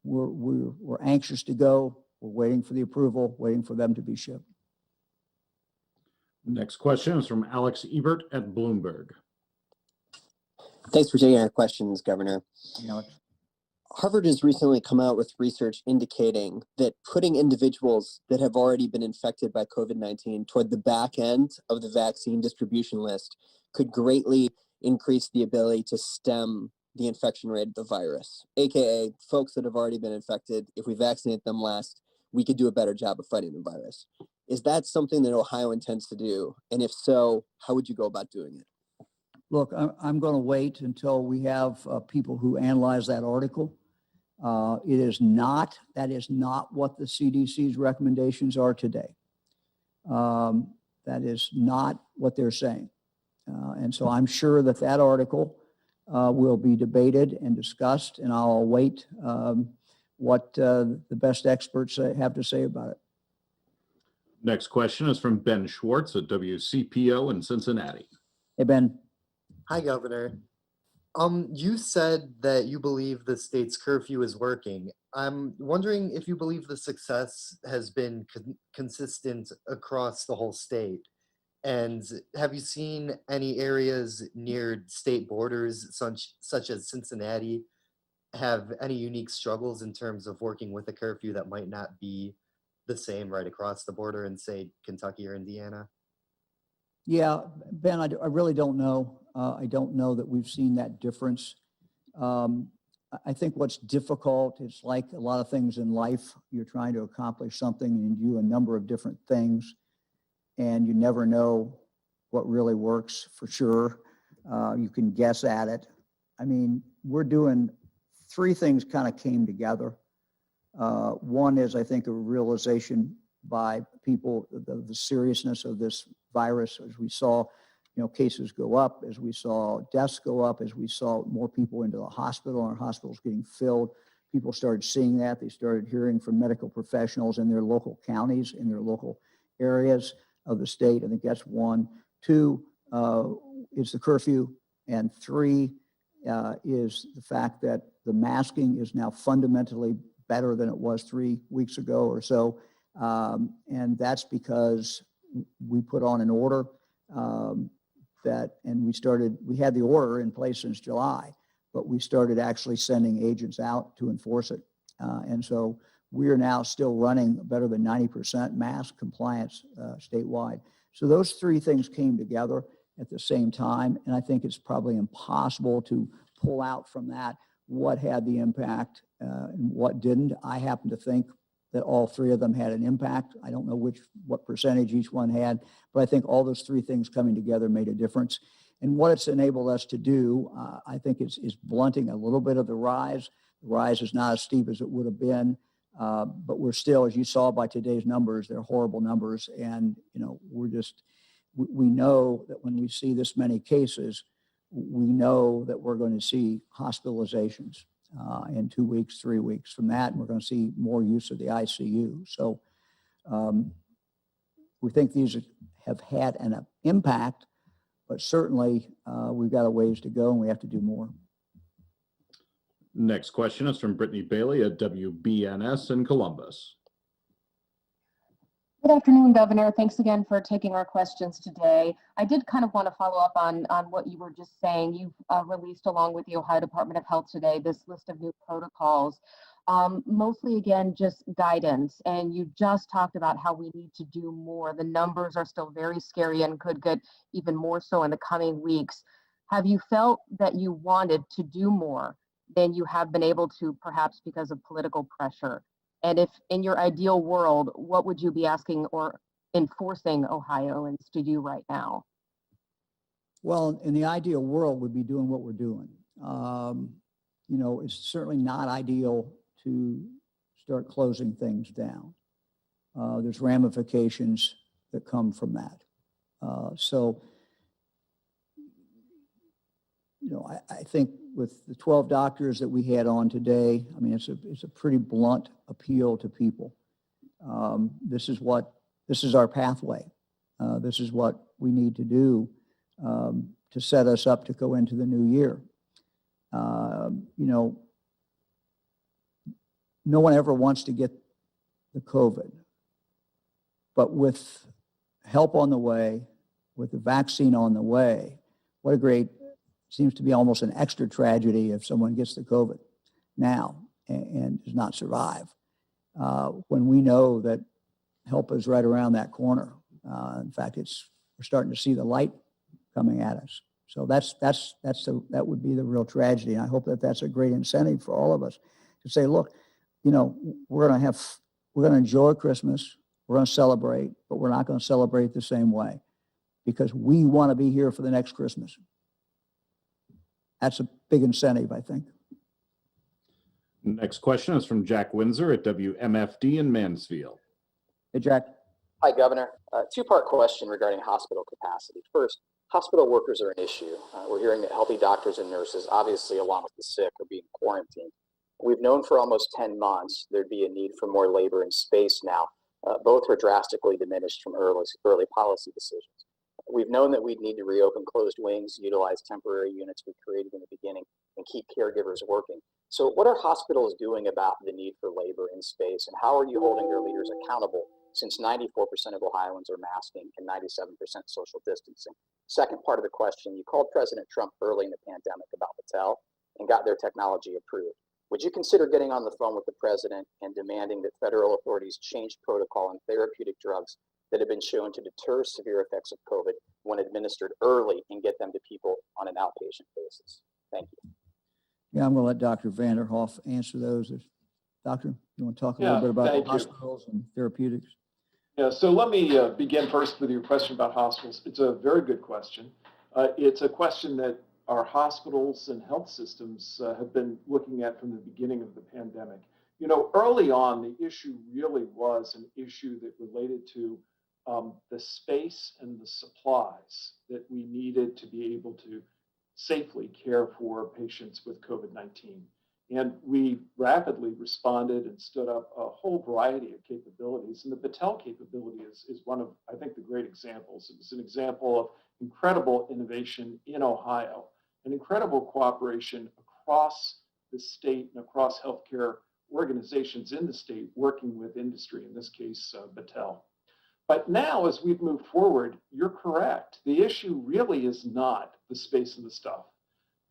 We're anxious to go. We're waiting for the approval, waiting for them to be shipped. Next question is from Alex Ebert at Bloomberg. Thanks for taking our questions, Governor. Alex. Harvard has recently come out with research indicating that putting individuals that have already been infected by COVID-19 toward the back end of the vaccine distribution list could greatly increase the ability to stem the infection rate of the virus, aka folks that have already been infected. If we vaccinate them last, we could do a better job of fighting the virus. Is that something that Ohio intends to do? And if so, how would you go about doing it? Look, I'm going to wait until we have people who analyze that article. That is not what the CDC's recommendations are today. That is not what they're saying. And so I'm sure that article will be debated and discussed, and I'll await what the best experts have to say about it. Next question is from Ben Schwartz at WCPO in Cincinnati. Hey, Ben. Hi, Governor. You said that you believe the state's curfew is working. I'm wondering if you believe the success has been consistent across the whole state. And have you seen any areas near state borders, such as Cincinnati, have any unique struggles in terms of working with a curfew that might not be the same right across the border in, say, Kentucky or Indiana? Yeah, Ben, I really don't know. I don't know that we've seen that difference I think what's difficult is like a lot of things in life, you're trying to accomplish something and you do a number of different things and you never know what really works for sure. You can guess at it. I mean, we're doing three things kind of came together. One is, I think, a realization by people the seriousness of this virus, as we saw, cases go up, as we saw deaths go up, as we saw more people into the hospital and our hospitals getting filled. People started seeing that. They started hearing from medical professionals in their local counties, in their local areas of the state. I think that's one. Two is the curfew. And three is the fact that the masking is now fundamentally better than it was 3 weeks ago or so. And that's because we put on an order we had the order in place since July, but we started actually sending agents out to enforce it. And so we are now still running better than 90% mask compliance statewide. So those three things came together at the same time. And I think it's probably impossible to pull out from that what had the impact and what didn't. I happen to think that all three of them had an impact. I don't know what percentage each one had, but I think all those three things coming together made a difference. And what it's enabled us to do, I think is blunting a little bit of the rise. The rise is not as steep as it would have been, but we're still, as you saw by today's numbers, they're horrible numbers. And, we know that when we see this many cases, we know that we're going to see hospitalizations in 2 weeks, 3 weeks from that, and we're going to see more use of the ICU. So we think these have had an impact, but certainly we've got a ways to go and we have to do more. Next question is from Brittany Bailey at WBNS in Columbus. Good afternoon, Governor. Thanks again for taking our questions today. I did kind of want to follow up on what you were just saying. You've released, along with the Ohio Department of Health today, this list of new protocols, mostly, again, just guidance. And you just talked about how we need to do more. The numbers are still very scary and could get even more so in the coming weeks. Have you felt that you wanted to do more than you have been able to, perhaps because of political pressure? And if in your ideal world, what would you be asking or enforcing Ohioans to do right now? Well, in the ideal world, we'd be doing what we're doing. It's certainly not ideal to start closing things down. There's ramifications that come from that. I think with the 12 doctors that we had on today, I mean, it's a pretty blunt appeal to people. This is our pathway. This is what we need to do to set us up to go into the new year. No one ever wants to get the COVID, but with help on the way, with the vaccine on the way, what a great, seems to be almost an extra tragedy if someone gets the COVID now and does not survive. When we know that help is right around that corner. In fact, we're starting to see the light coming at us. So that would be the real tragedy. And I hope that that's a great incentive for all of us to say, look, we're going to enjoy Christmas. We're going to celebrate, but we're not going to celebrate the same way because we want to be here for the next Christmas. That's a big incentive, I think. Next question is from Jack Windsor at WMFD in Mansfield. Hey, Jack. Hi, Governor. Two-part question regarding hospital capacity. First, hospital workers are an issue. We're hearing that healthy doctors and nurses, obviously along with the sick, are being quarantined. We've known for almost 10 months there'd be a need for more labor and space now. Both were drastically diminished from early policy decisions. We've known that we'd need to reopen closed wings, utilize temporary units we created in the beginning, and keep caregivers working. So what are hospitals doing about the need for labor and space, and how are you holding their leaders accountable since 94% of Ohioans are masking and 97% social distancing? Second part of the question, you called President Trump early in the pandemic about Battelle and got their technology approved. Would you consider getting on the phone with the president and demanding that federal authorities change protocol on therapeutic drugs that have been shown to deter severe effects of COVID when administered early and get them to people on an outpatient basis? Thank you. Yeah, I'm going to let Dr. Vanderhoff answer those. Doctor, you want to talk a little Yeah, bit about thank you. hospitals and therapeutics? Yeah, so let me begin first with your question about hospitals. It's a very good question. It's a question that our hospitals and health systems have been looking at from the beginning of the pandemic. You know, early on, the issue really was an issue that related to the space and the supplies that we needed to be able to safely care for patients with COVID-19. And we rapidly responded and stood up a whole variety of capabilities. And the Battelle capability is one of, I think, the great examples. It was an example of incredible innovation in Ohio, and incredible cooperation across the state and across healthcare organizations in the state working with industry, in this case, Battelle. But now, as we've moved forward, you're correct. The issue really is not the space and the stuff.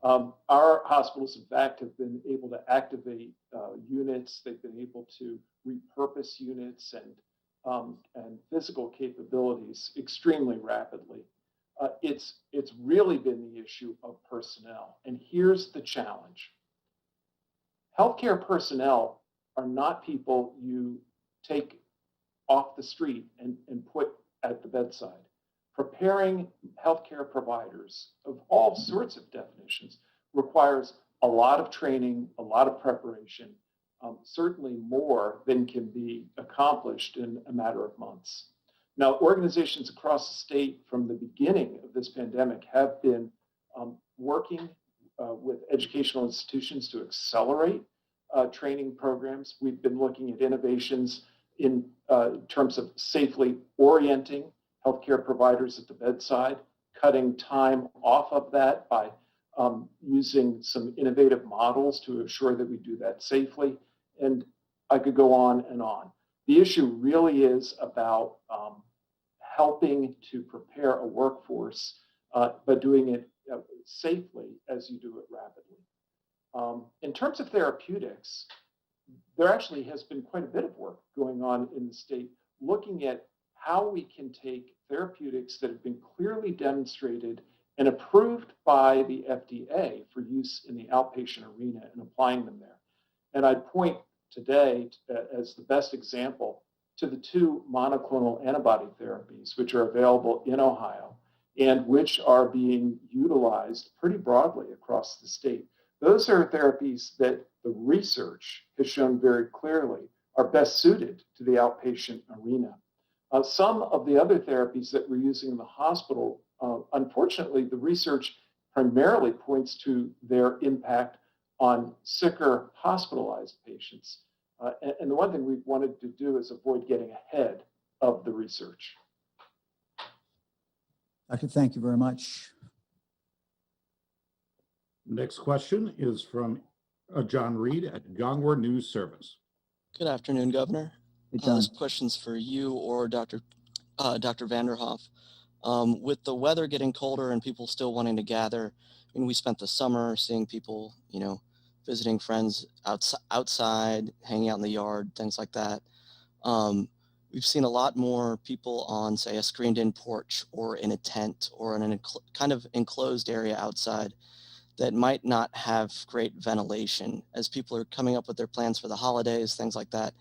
Our hospitals, in fact, have been able to activate units. They've been able to repurpose units and physical capabilities extremely rapidly. It's really been the issue of personnel. And here's the challenge. Healthcare personnel are not people you take off the street and put at the bedside. Preparing healthcare providers of all sorts of definitions requires a lot of training, a lot of preparation, certainly more than can be accomplished in a matter of months. Now, organizations across the state from the beginning of this pandemic have been working with educational institutions to accelerate training programs. We've been looking at innovations in terms of safely orienting healthcare providers at the bedside, cutting time off of that by using some innovative models to assure that we do that safely. And I could go on and on. The issue really is about helping to prepare a workforce, but doing it safely as you do it rapidly. In terms of therapeutics, there actually has been quite a bit of work going on in the state looking at how we can take therapeutics that have been clearly demonstrated and approved by the FDA for use in the outpatient arena and applying them there. And I'd point today as the best example to the 2 monoclonal antibody therapies, which are available in Ohio and which are being utilized pretty broadly across the state. Those are therapies that the research has shown very clearly are best suited to the outpatient arena. Some of the other therapies that we're using in the hospital, unfortunately, the research primarily points to their impact on sicker hospitalized patients. And the one thing we've wanted to do is avoid getting ahead of the research. Doctor, thank you very much. Next question is from John Reed at Gongwer News Service. Good afternoon, Governor. Hey, John. This question's for you or Dr. Vanderhoff. With the weather getting colder and people still wanting to gather, I mean, we spent the summer seeing people, you know, visiting friends outside, hanging out in the yard, things like that. We've seen a lot more people on, say, a screened-in porch or in a tent or in a kind of enclosed area outside that might not have great ventilation. As people are coming up with their plans for the holidays, things like that,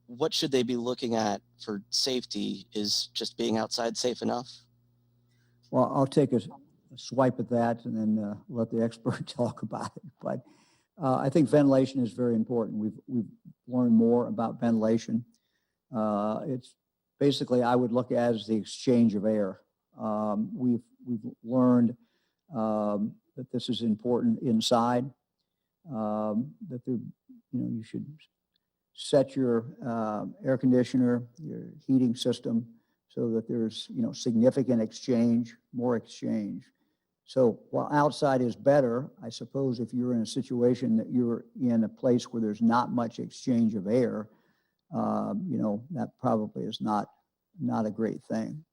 what should they be looking at for safety? Is just being outside safe enough? Well, I'll take a swipe at that and then let the expert talk about it. But I think ventilation is very important. We've learned more about ventilation. It's basically, I would look at as the exchange of air. We've learned that this is important inside. That there, you should set your air conditioner, your heating system, so that there's significant exchange, more exchange. So while outside is better, I suppose if you're in a situation that you're in a place where there's not much exchange of air, that probably is not a great thing.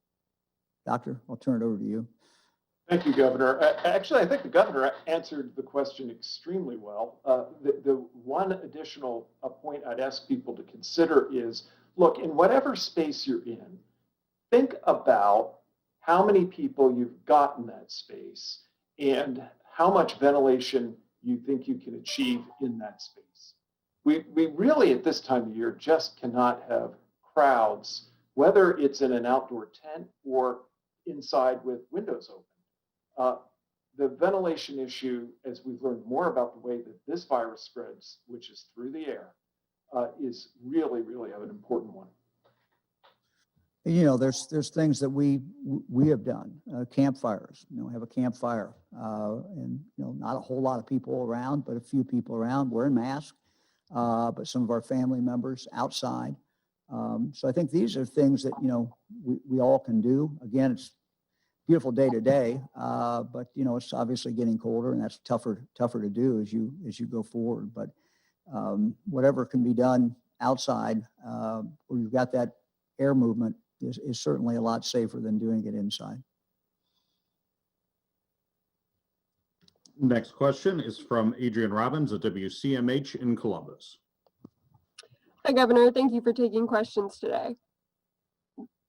Doctor, I'll turn it over to you. Thank you, Governor. Actually, I think the Governor answered the question extremely well. The one additional point I'd ask people to consider is, look, in whatever space you're in, think about how many people you've got in that space and how much ventilation you think you can achieve in that space. We really at this time of year just cannot have crowds, whether it's in an outdoor tent or inside with windows open. The ventilation issue, as we've learned more about the way that this virus spreads, which is through the air, is really, really an important one. You know, there's things that we have done, campfires, have a campfire, and, not a whole lot of people around, but a few people around wearing masks, but some of our family members outside. So I think these are things that, we all can do. Again, it's a beautiful day today, but, it's obviously getting colder, and that's tougher to do as you go forward. But whatever can be done outside, where you've got that air movement, is certainly a lot safer than doing it inside. Next question is from Adrian Robbins at WCMH in Columbus. Hi, Governor. Thank you for taking questions today.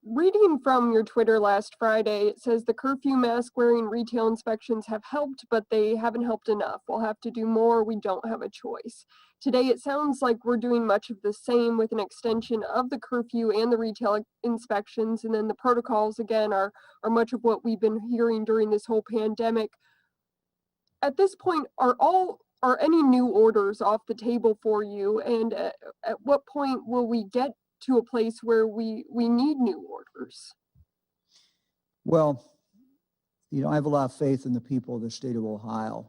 Reading from your Twitter last Friday, it says the curfew mask wearing retail inspections have helped, but they haven't helped enough. We'll have to do more. We don't have a choice. Today, it sounds like we're doing much of the same with an extension of the curfew and the retail inspections. And then the protocols, again, are much of what we've been hearing during this whole pandemic. At this point, are any new orders off the table for you? And at what point will we get to a place where we need new orders? Well, I have a lot of faith in the people of the state of Ohio.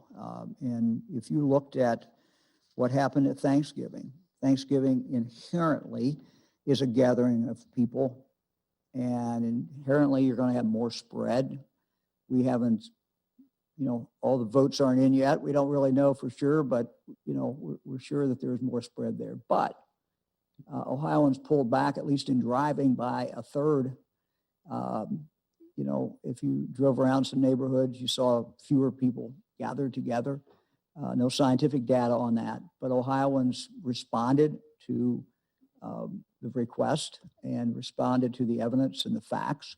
And if you looked at what happened at Thanksgiving inherently is a gathering of people, and inherently you're going to have more spread. We haven't, all the votes aren't in yet. We don't really know for sure, but, we're sure that there's more spread there. But Ohioans pulled back, at least in driving, by a third. If you drove around some neighborhoods, you saw fewer people gathered together. No scientific data on that, but Ohioans responded to the request and responded to the evidence and the facts.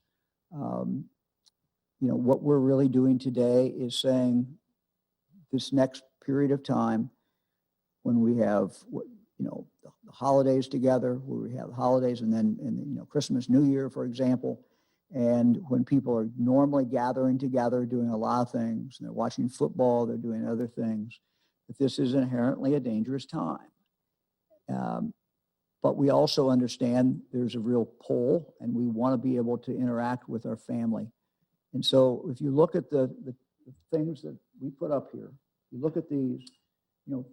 What we're really doing today is saying this next period of time, when we have the holidays together, where we have holidays and then Christmas, New Year, for example, and when people are normally gathering together, doing a lot of things, and they're watching football, they're doing other things, that this is inherently a dangerous time. But we also understand there's a real pull, and we want to be able to interact with our family. And so if you look at the things that we put up here, you look at these,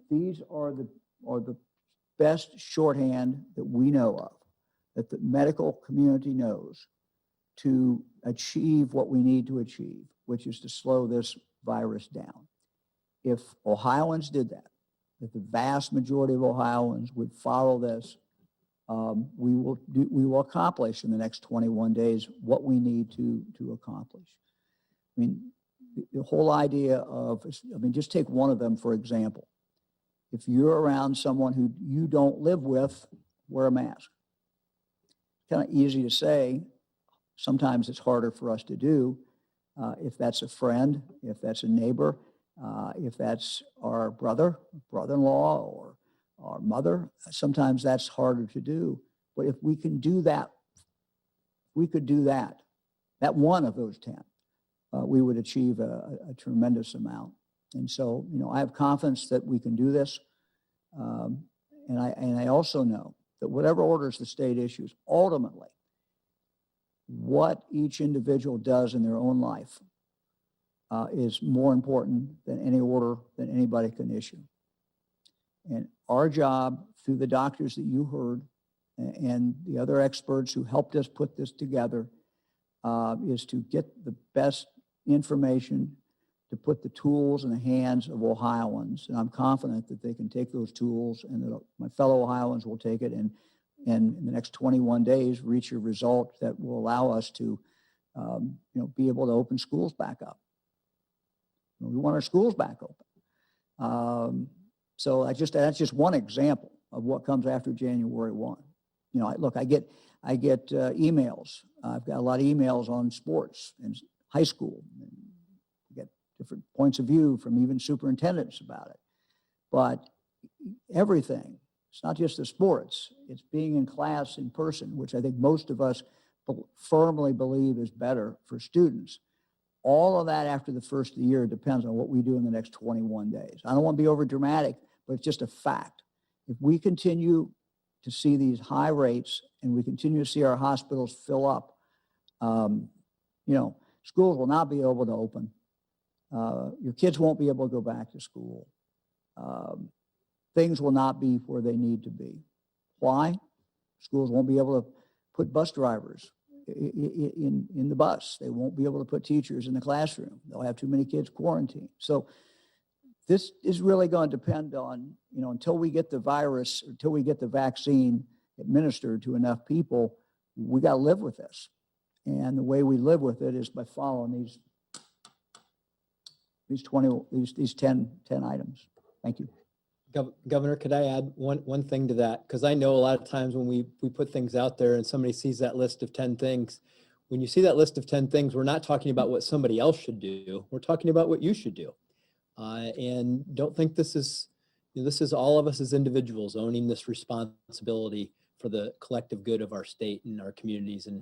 these are the best shorthand that we know of, that the medical community knows to achieve what we need to achieve, which is to slow this virus down. If Ohioans did that, if the vast majority of Ohioans would follow this, we will accomplish in the next 21 days what we need to accomplish. I mean, the whole idea of, just take one of them, for example. If you're around someone who you don't live with, wear a mask. Kind of easy to say. Sometimes it's harder for us to do. If that's a friend, if that's a neighbor, if that's our brother-in-law, or our mother, sometimes that's harder to do. But if we can do that, that one of those 10, we would achieve a tremendous amount. And so, I have confidence that we can do this. And I also know that whatever orders the state issues, ultimately, what each individual does in their own life is more important than any order that anybody can issue. And our job, through the doctors that you heard and the other experts who helped us put this together, is to get the best information, to put the tools in the hands of Ohioans. And I'm confident that they can take those tools, and that my fellow Ohioans will take it, and in the next 21 days reach a result that will allow us to be able to open schools back up. We want our schools back open. So that's just one example of what comes after January 1. I get emails. I've got a lot of emails on sports and high school. And I get different points of view from even superintendents about it. but everything, it's not just the sports, it's being in class in person, which I think most of us firmly believe is better for students. All of that after the first of the year depends on what we do in the next 21 days. I don't want to be over dramatic, but it's just a fact. If we continue to see these high rates and we continue to see our hospitals fill up, schools will not be able to open. Your kids won't be able to go back to school. Things will not be where they need to be. Why? Schools won't be able to put bus drivers in the bus. They won't be able to put teachers in the classroom. They'll have too many kids quarantined. So this is really going to depend on, until we get the virus, until we get the vaccine administered to enough people, we got to live with this. And the way we live with it is by following these 10 items. Thank you. Governor, could I add one thing to that? Because I know a lot of times when we put things out there and somebody sees that list of 10 things, when you see that list of 10 things, we're not talking about what somebody else should do. We're talking about what you should do. And don't think this is all of us as individuals owning this responsibility for the collective good of our state and our communities and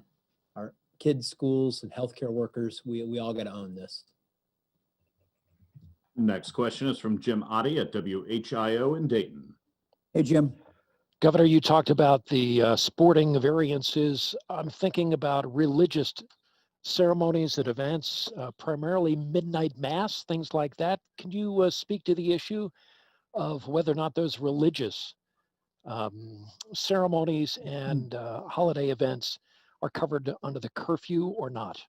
our kids, schools, and healthcare workers. We all got to own this. Next question is from Jim Oddie at WHIO in Dayton. Hey, Jim. Governor, you talked about the sporting variances. I'm thinking about religious ceremonies and events, primarily midnight mass, things like that. Can you speak to the issue of whether or not those religious ceremonies and holiday events are covered under the curfew or not?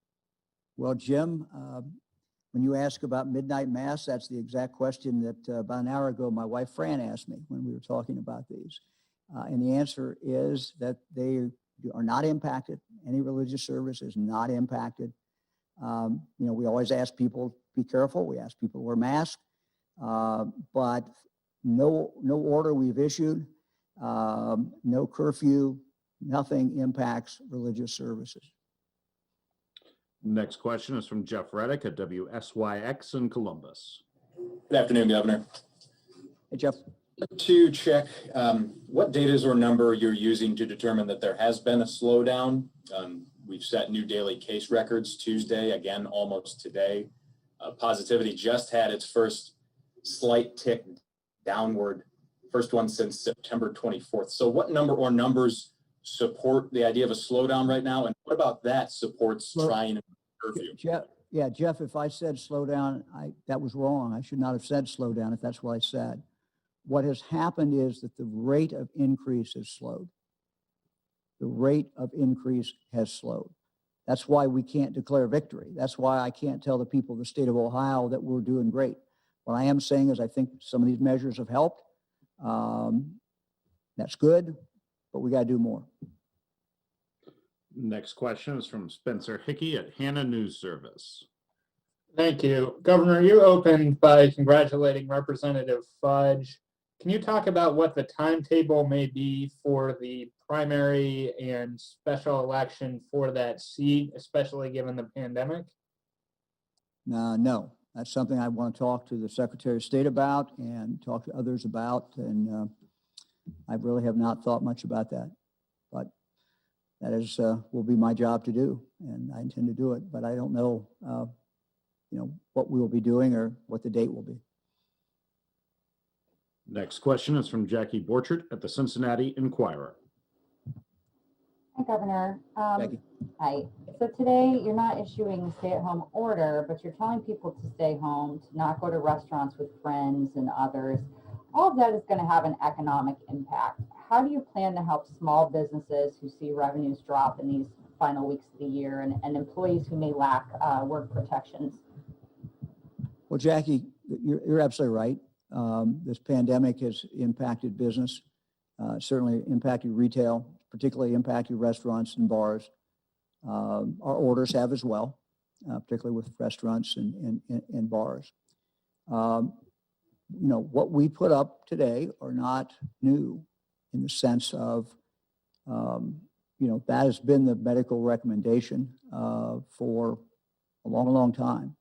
Well, Jim, when you ask about midnight mass, that's the exact question that about an hour ago, my wife Fran asked me when we were talking about these. And the answer is that they are not impacted. Any religious service is not impacted. We always ask people, be careful. We ask people to wear masks, but no order we've issued, no curfew, nothing impacts religious services. Next question is from Jeff Reddick at WSYX in Columbus. Good afternoon, Governor. Hey, Jeff. To check what data or number you're using to determine that there has been a slowdown. We've set new daily case records Tuesday, again, almost today. Positivity just had its first slight tick downward, first one since September 24th. So what number or numbers support the idea of a slowdown right now? And what about that supports trying curfew? Jeff, if I said slow down, that was wrong. I should not have said slow down if that's what I said. What has happened is that the rate of increase has slowed. The rate of increase has slowed. That's why we can't declare victory. That's why I can't tell the people of the state of Ohio that we're doing great. What I am saying is I think some of these measures have helped. That's good, but we got to do more. Next question is from Spencer Hickey at Hannah News Service. Thank you. Governor, you opened by congratulating Representative Fudge. Can you talk about what the timetable may be for the primary and special election for that seat, especially given the pandemic? No, that's something I want to talk to the Secretary of State about and talk to others about. And I really have not thought much about that, but that is will be my job to do, and I intend to do it. But I don't know, what we will be doing or what the date will be. Next question is from Jackie Borchert at the Cincinnati Enquirer. Hi, Governor. Jackie. Hi. So today you're not issuing a stay-at-home order, but you're telling people to stay home, to not go to restaurants with friends and others. All of that is going to have an economic impact. How do you plan to help small businesses who see revenues drop in these final weeks of the year and employees who may lack work protections? Well, Jackie, you're absolutely right. This pandemic has impacted business, certainly impacted retail, particularly impacted restaurants and bars. Our orders have as well, particularly with restaurants and bars. What we put up today are not new in the sense of, that has been the medical recommendation for a long, long time.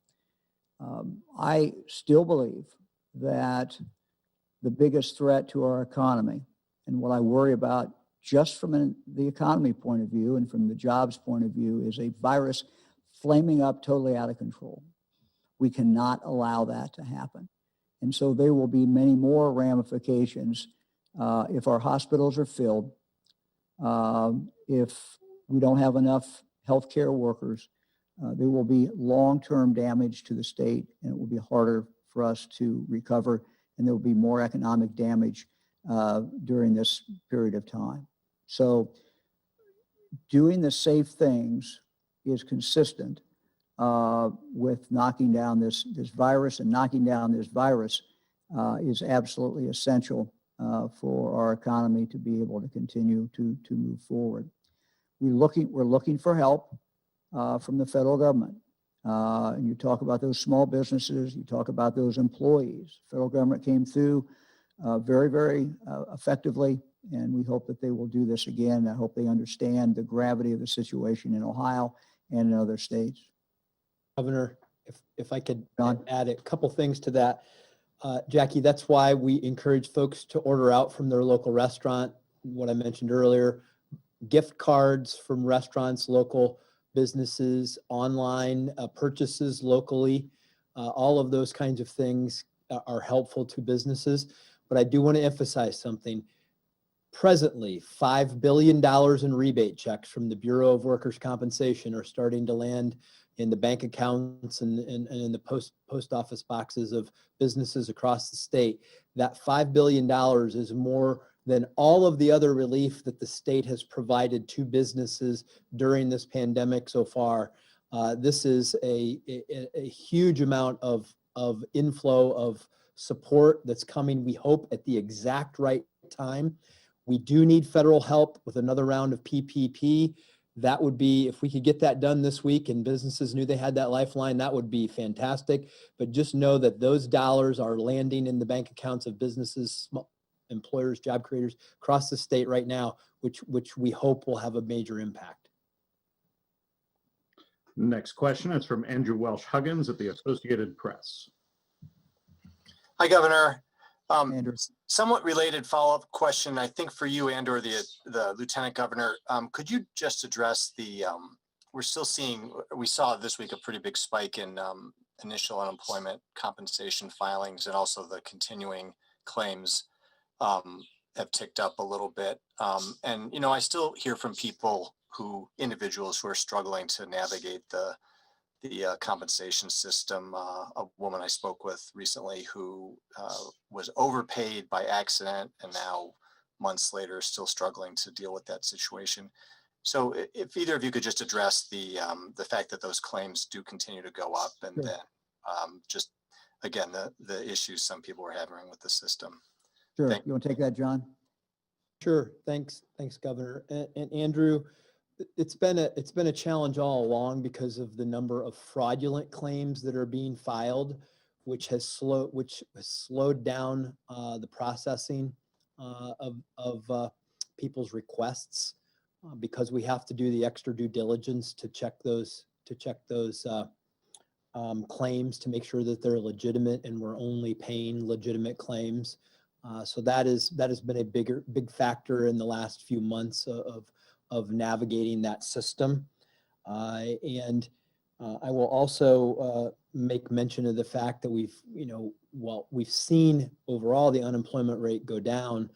I still believe that the biggest threat to our economy. And what I worry about just from the economy point of view and from the jobs point of view is a virus flaming up totally out of control. We cannot allow that to happen. And so there will be many more ramifications if our hospitals are filled, if we don't have enough healthcare workers. There will be long-term damage to the state, and it will be harder for us to recover, and there will be more economic damage during this period of time. So doing the safe things is consistent with knocking down this virus, and knocking down this virus is absolutely essential for our economy to be able to continue to move forward. We're looking for help from the federal government. And you talk about those small businesses, you talk about those employees. Federal government came through very, very effectively, and we hope that they will do this again. I hope they understand the gravity of the situation in Ohio and in other states. Governor, if I could add a couple things to that. Jackie, that's why we encourage folks to order out from their local restaurant. What I mentioned earlier, gift cards from restaurants, local businesses, online purchases locally, all of those kinds of things are helpful to businesses. But I do want to emphasize something. Presently, $5 billion in rebate checks from the Bureau of Workers' Compensation are starting to land in the bank accounts and in the post office boxes of businesses across the state. That $5 billion is more than all of the other relief that the state has provided to businesses during this pandemic so far. This is a huge amount of inflow of support that's coming, we hope, at the exact right time. We do need federal help with another round of PPP. That would be, if we could get that done this week and businesses knew they had that lifeline, that would be fantastic. But just know that those dollars are landing in the bank accounts of businesses, small employers, job creators across the state right now, which we hope will have a major impact. Next question is from Andrew Welsh-Huggins at the Associated Press. Hi, Governor. Andrew. Somewhat related follow-up question, I think for you and or the Lieutenant Governor. Could you just address we saw this week a pretty big spike in initial unemployment compensation filings, and also the continuing claims have ticked up a little bit. And, you know, I still hear from individuals who are struggling to navigate the compensation system. A woman I spoke with recently who was overpaid by accident and now months later still struggling to deal with that situation. So if either of you could just address the fact that those claims do continue to go up, and then just again the issues some people are having with the system. Sure. You want to take that, John? Sure. Thanks, Governor. And Andrew, it's been a challenge all along because of the number of fraudulent claims that are being filed, which has slowed down the processing of people's requests, because we have to do the extra due diligence to check those claims to make sure that they're legitimate and we're only paying legitimate claims. So that has been a big factor in the last few months of navigating that system. And I will also make mention of the fact that we've seen overall the unemployment rate go down.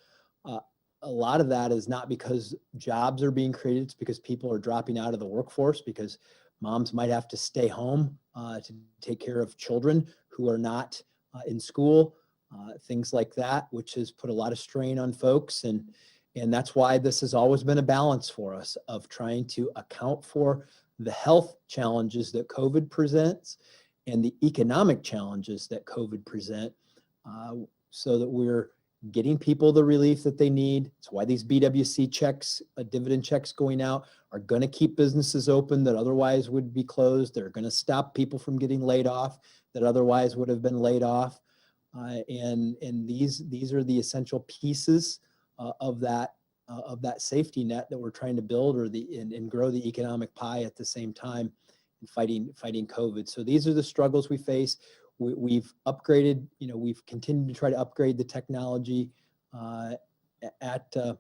A lot of that is not because jobs are being created, it's because people are dropping out of the workforce, because moms might have to stay home to take care of children who are not in school, things like that, which has put a lot of strain on folks. And that's why this has always been a balance for us of trying to account for the health challenges that COVID presents and the economic challenges that COVID present, so that we're getting people the relief that they need. It's why these BWC checks, dividend checks going out, are going to keep businesses open that otherwise would be closed. They're going to stop people from getting laid off that otherwise would have been laid off. And these are the essential pieces of that safety net that we're trying to build, and grow the economic pie at the same time in fighting COVID. So these are the struggles we face. we've upgraded, we've continued to try to upgrade the technology at the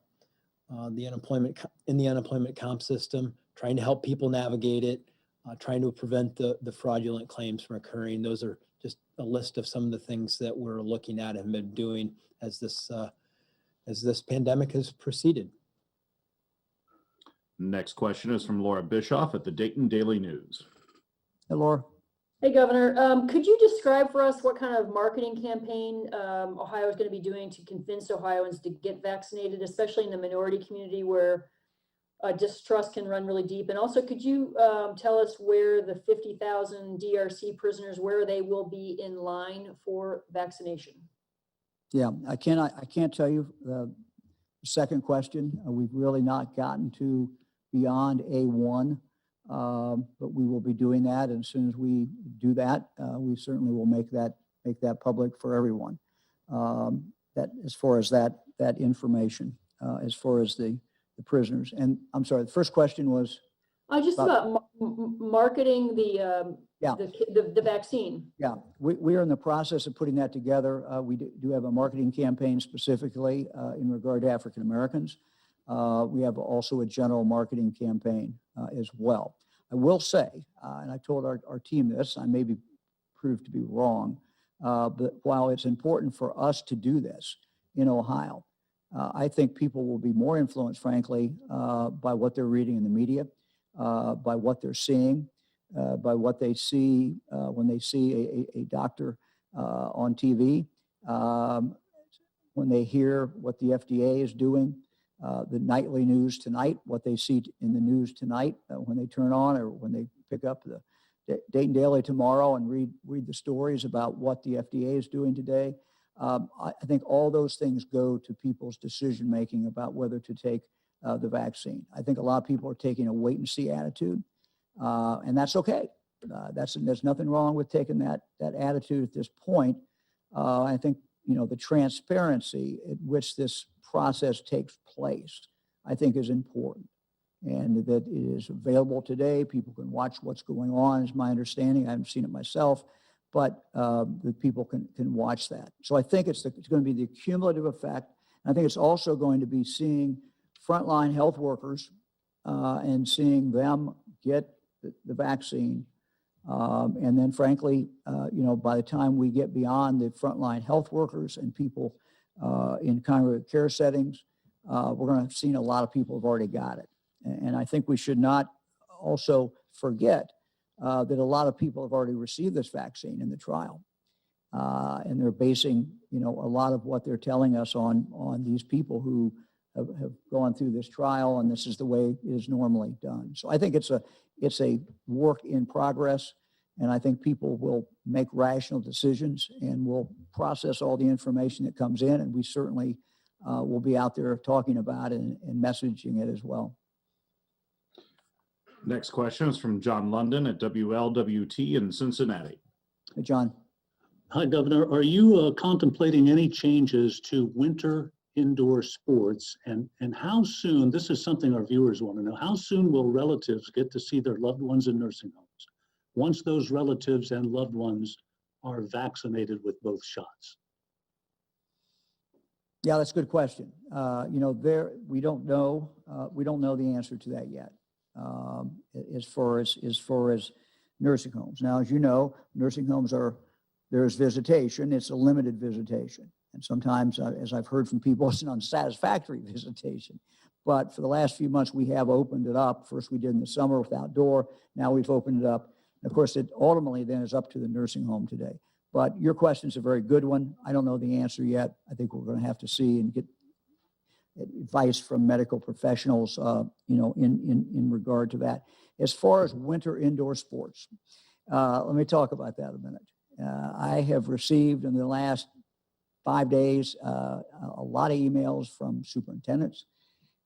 unemployment comp system, trying to help people navigate it, trying to prevent the fraudulent claims from occurring. Those are just a list of some of the things that we're looking at and been doing as this pandemic has proceeded. Next question is from Laura Bischoff at the Dayton Daily News. Hey, Laura. Hey, Governor. Could you describe for us what kind of marketing campaign Ohio is going to be doing to convince Ohioans to get vaccinated, especially in the minority community where distrust can run really deep? And also, could you tell us where the 50,000 DRC prisoners, where they will be in line for vaccination? Yeah, I can't tell you the second question. We've really not gotten to beyond A1, but we will be doing that. And as soon as we do that, we certainly will make that public for everyone. That as far as that information, as far as the prisoners. And I'm sorry, the first question was just about marketing the vaccine. Yeah, we are in the process of putting that together. We do have a marketing campaign specifically in regard to African Americans. We have also a general marketing campaign as well. I will say, and I told our team this, I may be proved to be wrong, but while it's important for us to do this in Ohio, I think people will be more influenced, frankly, by what they're reading in the media, by what they're seeing, by what they see when they see a doctor on TV, when they hear what the FDA is doing, the nightly news tonight, what they see in the news tonight when they turn on or when they pick up the Dayton Daily tomorrow and read the stories about what the FDA is doing today. I think all those things go to people's decision making about whether to take the vaccine. I think a lot of people are taking a wait and see attitude, and that's okay. There's nothing wrong with taking that attitude at this point. I think the transparency at which this process takes place, I think, is important, and that it is available today. People can watch what's going on, is my understanding. I haven't seen it myself, but the people can watch that. So I think it's going to be the cumulative effect. I think it's also going to be seeing frontline health workers and seeing them get the vaccine. And then frankly, by the time we get beyond the frontline health workers and people in congregate care settings, we're going to have seen a lot of people have already got it. And I think we should not also forget that a lot of people have already received this vaccine in the trial. And they're basing, a lot of what they're telling us on these people who have gone through this trial, and this is the way it is normally done. So I think it's a work in progress, and I think people will make rational decisions and will process all the information that comes in, and we certainly will be out there talking about it and messaging it as well. Next question is from John London at WLWT in Cincinnati. Hey, John. Hi, Governor. Are you contemplating any changes to winter indoor sports? And how soon, this is something our viewers want to know, how soon will relatives get to see their loved ones in nursing homes once those relatives and loved ones are vaccinated with both shots? Yeah, that's a good question. We don't know the answer to that yet. As far as nursing homes. Now, as you know, nursing homes there's visitation. It's a limited visitation. And sometimes, as I've heard from people, it's an unsatisfactory visitation. But for the last few months, we have opened it up. First, we did in the summer with outdoor. Now we've opened it up. And of course, it ultimately then is up to the nursing home today. But your question is a very good one. I don't know the answer yet. I think we're going to have to see and get advice from medical professionals, in regard to that. As far as winter indoor sports, let me talk about that a minute. I have received in the last 5 days a lot of emails from superintendents,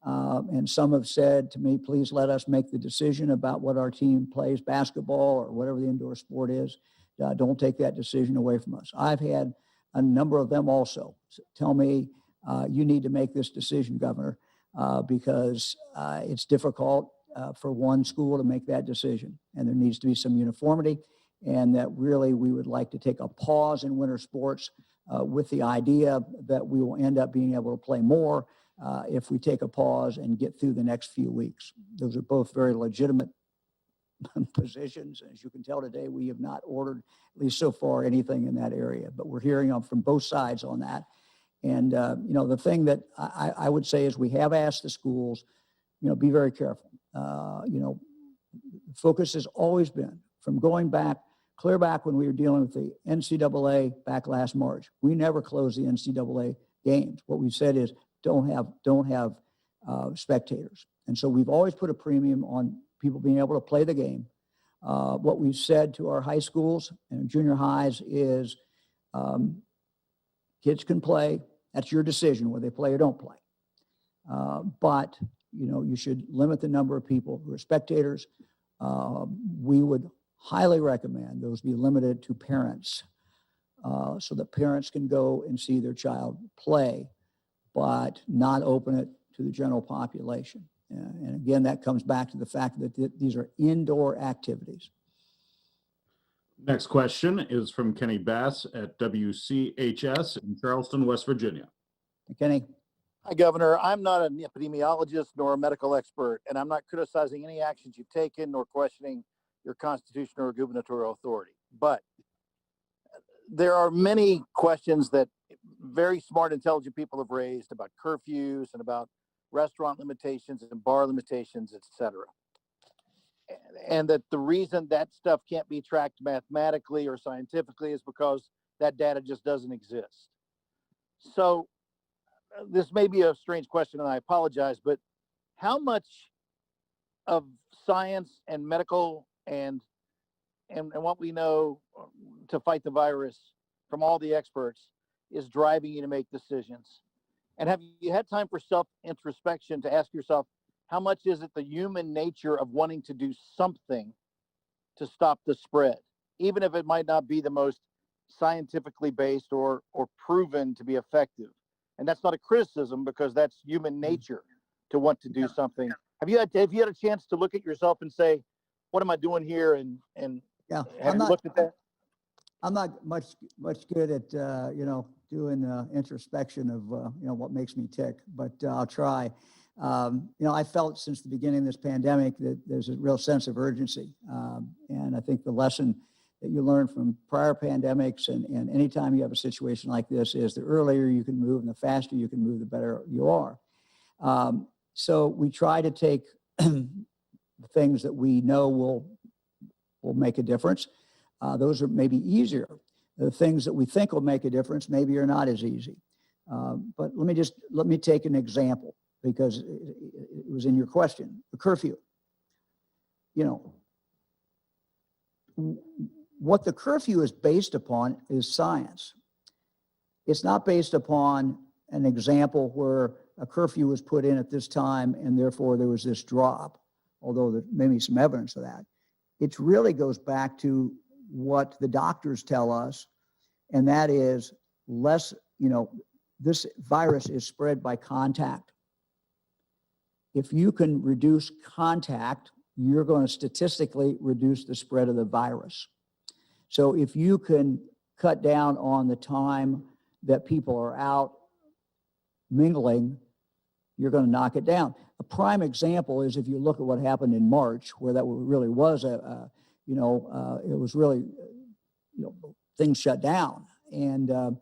and some have said to me, please let us make the decision about what our team plays, basketball or whatever the indoor sport is. Don't take that decision away from us. I've had a number of them also tell me, you need to make this decision, Governor, because it's difficult for one school to make that decision, and there needs to be some uniformity. and that really we would like to take a pause in winter sports with the idea that we will end up being able to play more if we take a pause and get through the next few weeks. Those are both very legitimate positions. As you can tell today, we have not ordered, at least so far, anything in that area, but we're hearing from both sides on that. And, the thing that I would say is we have asked the schools, be very careful. Focus has always been from going back, clear back when we were dealing with the NCAA back last March. We never closed the NCAA games. What we said is don't have spectators. And so we've always put a premium on people being able to play the game. What we've said to our high schools and junior highs is kids can play. That's your decision whether they play or don't play. But you should limit the number of people who are spectators. We would highly recommend those be limited to parents so that parents can go and see their child play, but not open it to the general population. And again, that comes back to the fact that these are indoor activities. Next question is from Kenny Bass at WCHS in Charleston, West Virginia. Kenny. Hi, Governor. I'm not an epidemiologist nor a medical expert, and I'm not criticizing any actions you've taken nor questioning your constitutional or gubernatorial authority. But there are many questions that very smart, intelligent people have raised about curfews and about restaurant limitations and bar limitations, et cetera. And that the reason that stuff can't be tracked mathematically or scientifically is because that data just doesn't exist. So this may be a strange question, and I apologize, but how much of science and medical and what we know to fight the virus from all the experts is driving you to make decisions? And have you had time for self-introspection to ask yourself, how much is it the human nature of wanting to do something to stop the spread, even if it might not be the most scientifically based or proven to be effective? And that's not a criticism, because that's human nature to want to do something. Have you had a chance to look at yourself and say, what am I doing here? And yeah, have you looked at that? I'm not much good at doing introspection of what makes me tick, but I'll try. I felt since the beginning of this pandemic that there's a real sense of urgency, and I think the lesson that you learn from prior pandemics and anytime you have a situation like this is the earlier you can move and the faster you can move, the better you are. So we try to take the things that we know will make a difference. Those are maybe easier. The things that we think will make a difference maybe are not as easy. But let me take an example, because it was in your question, the curfew. What the curfew is based upon is science. It's not based upon an example where a curfew was put in at this time and therefore there was this drop, although there may be some evidence of that. It really goes back to what the doctors tell us, and that is this virus is spread by contact. If you can reduce contact, you're going to statistically reduce the spread of the virus. So if you can cut down on the time that people are out mingling, you're going to knock it down. A prime example is if you look at what happened in March, where that really was it was really, things shut down. And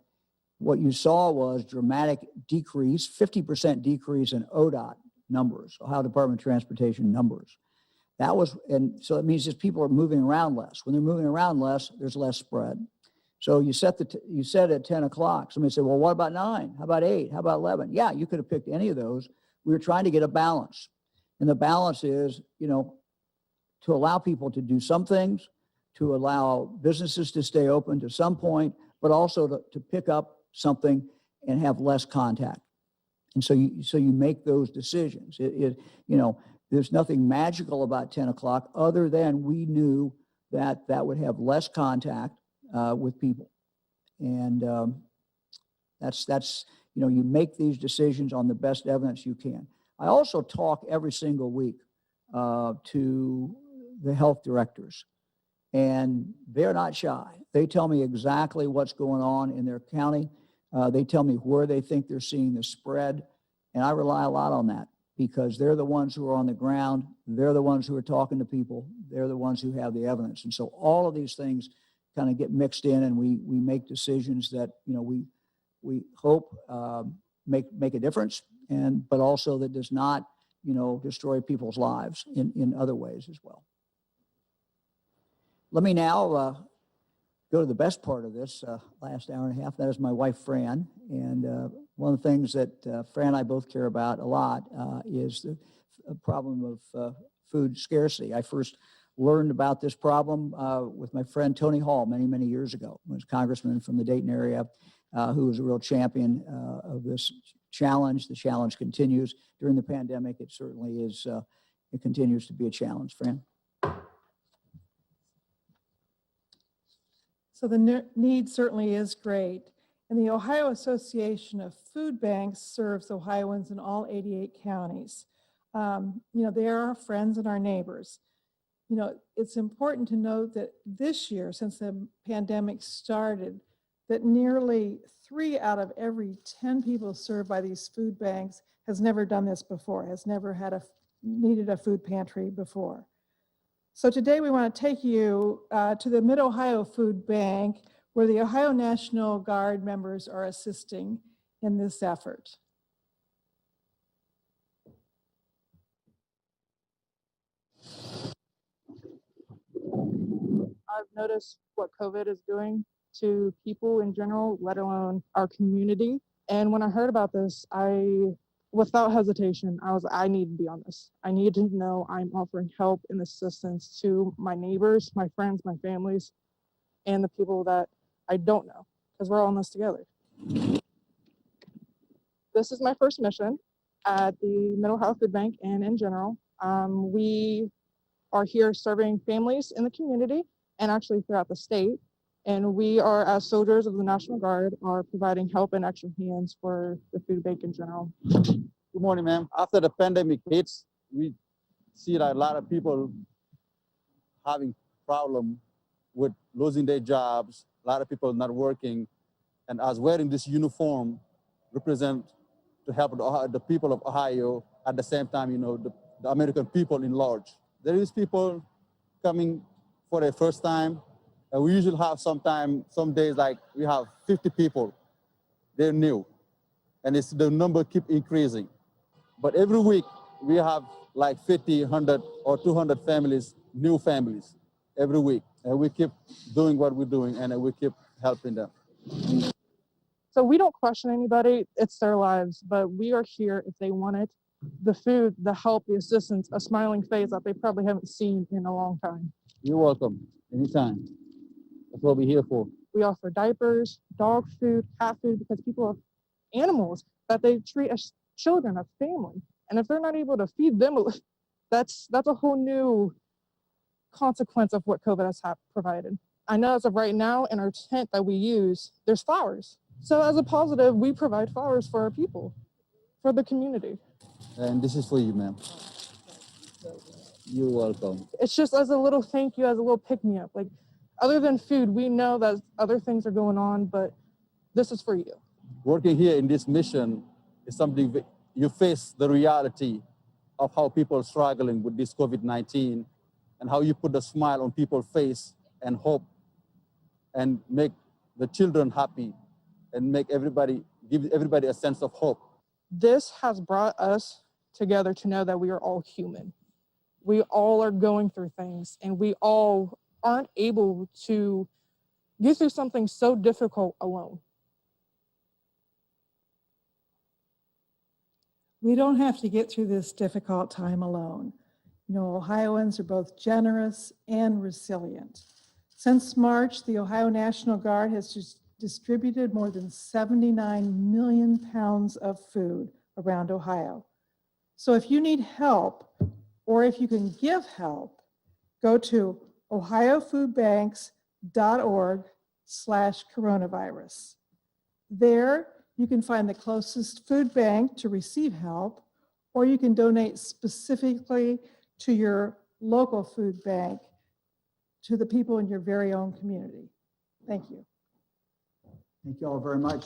what you saw was dramatic decrease, 50% decrease in ODOT numbers, Ohio Department of Transportation numbers. And so it means just people are moving around less. When they're moving around less, there's less spread. So you set at 10 o'clock. Somebody said, well, what about 9? How about 8? How about 11? Yeah, you could have picked any of those. We were trying to get a balance. And the balance is, to allow people to do some things, to allow businesses to stay open to some point, but also to pick up something and have less contact. And so you make those decisions. There's nothing magical about 10 o'clock other than we knew that would have less contact with people. And that's you make these decisions on the best evidence you can. I also talk every single week to the health directors. and they're not shy. They tell me exactly what's going on in their county. They tell me where they think they're seeing the spread, and I rely a lot on that because they're the ones who are on the ground. They're the ones who are talking to people. They're the ones who have the evidence. And so all of these things kind of get mixed in, and we make decisions that, you know, we hope make a difference, but also that does not, you know, destroy people's lives in other ways as well. Let me now go to the best part of this last hour and a half. That is my wife, Fran. And one of the things that Fran and I both care about a lot is the problem of food scarcity. I first learned about this problem with my friend Tony Hall many, many years ago. He was a congressman from the Dayton area who was a real champion of this challenge. The challenge continues during the pandemic. It certainly is, it continues to be a challenge. Fran? So the need certainly is great. And the Ohio Association of Food Banks serves Ohioans in all 88 counties. You know, they are our friends and our neighbors. You know, it's important to note that this year, since the pandemic started, that nearly 3 out of every 10 people served by these food banks has never done this before, has never had needed a food pantry before. So today we want to take you to the Mid-Ohio Food Bank, where the Ohio National Guard members are assisting in this effort. I've noticed what COVID is doing to people in general, let alone our community. And when I heard about this, without hesitation, I need to be on this. I need to know I'm offering help and assistance to my neighbors, my friends, my families, and the people that I don't know, because we're all in this together. This is my first mission at the Mid-Ohio Food Bank and in general. We are here serving families in the community and actually throughout the state. And we are, as soldiers of the National Guard, are providing help and extra hands for the food bank in general. Good morning, ma'am. After the pandemic hits, we see that a lot of people having problem with losing their jobs, a lot of people not working, and us wearing this uniform represent to help the people of Ohio at the same time, you know, the American people in large. There is people coming for the first time, and we usually have some days like we have 50 people. They're new, and the number keep increasing. But every week we have like 50, 100, or 200 families, new families, every week. And we keep doing what we're doing, and we keep helping them. So we don't question anybody, it's their lives, but we are here if they want it. The food, the help, the assistance, a smiling face that they probably haven't seen in a long time. You're welcome, anytime. That's what we're here for. We offer diapers, dog food, cat food, because people have animals that they treat as children, as family. And if they're not able to feed them, that's a whole new consequence of what COVID has provided. I know as of right now, in our tent that we use, there's flowers. So as a positive, we provide flowers for our people, for the community. And this is for you, ma'am. You're welcome. It's just as a little thank you, as a little pick-me-up. Like, other than food, we know that other things are going on, but this is for you. Working here in this mission is something that you face the reality of how people are struggling with this COVID-19 and how you put a smile on people's face and hope and make the children happy and give everybody a sense of hope. This has brought us together to know that we are all human. We all are going through things, and we all aren't able to get through something so difficult alone. We don't have to get through this difficult time alone. You know, Ohioans are both generous and resilient. Since March, the Ohio National Guard has just distributed more than 79 million pounds of food around Ohio. So if you need help, or if you can give help, go to ohiofoodbanks.org/coronavirus. There, you can find the closest food bank to receive help, or you can donate specifically to your local food bank to the people in your very own community. Thank you. Thank you all very much.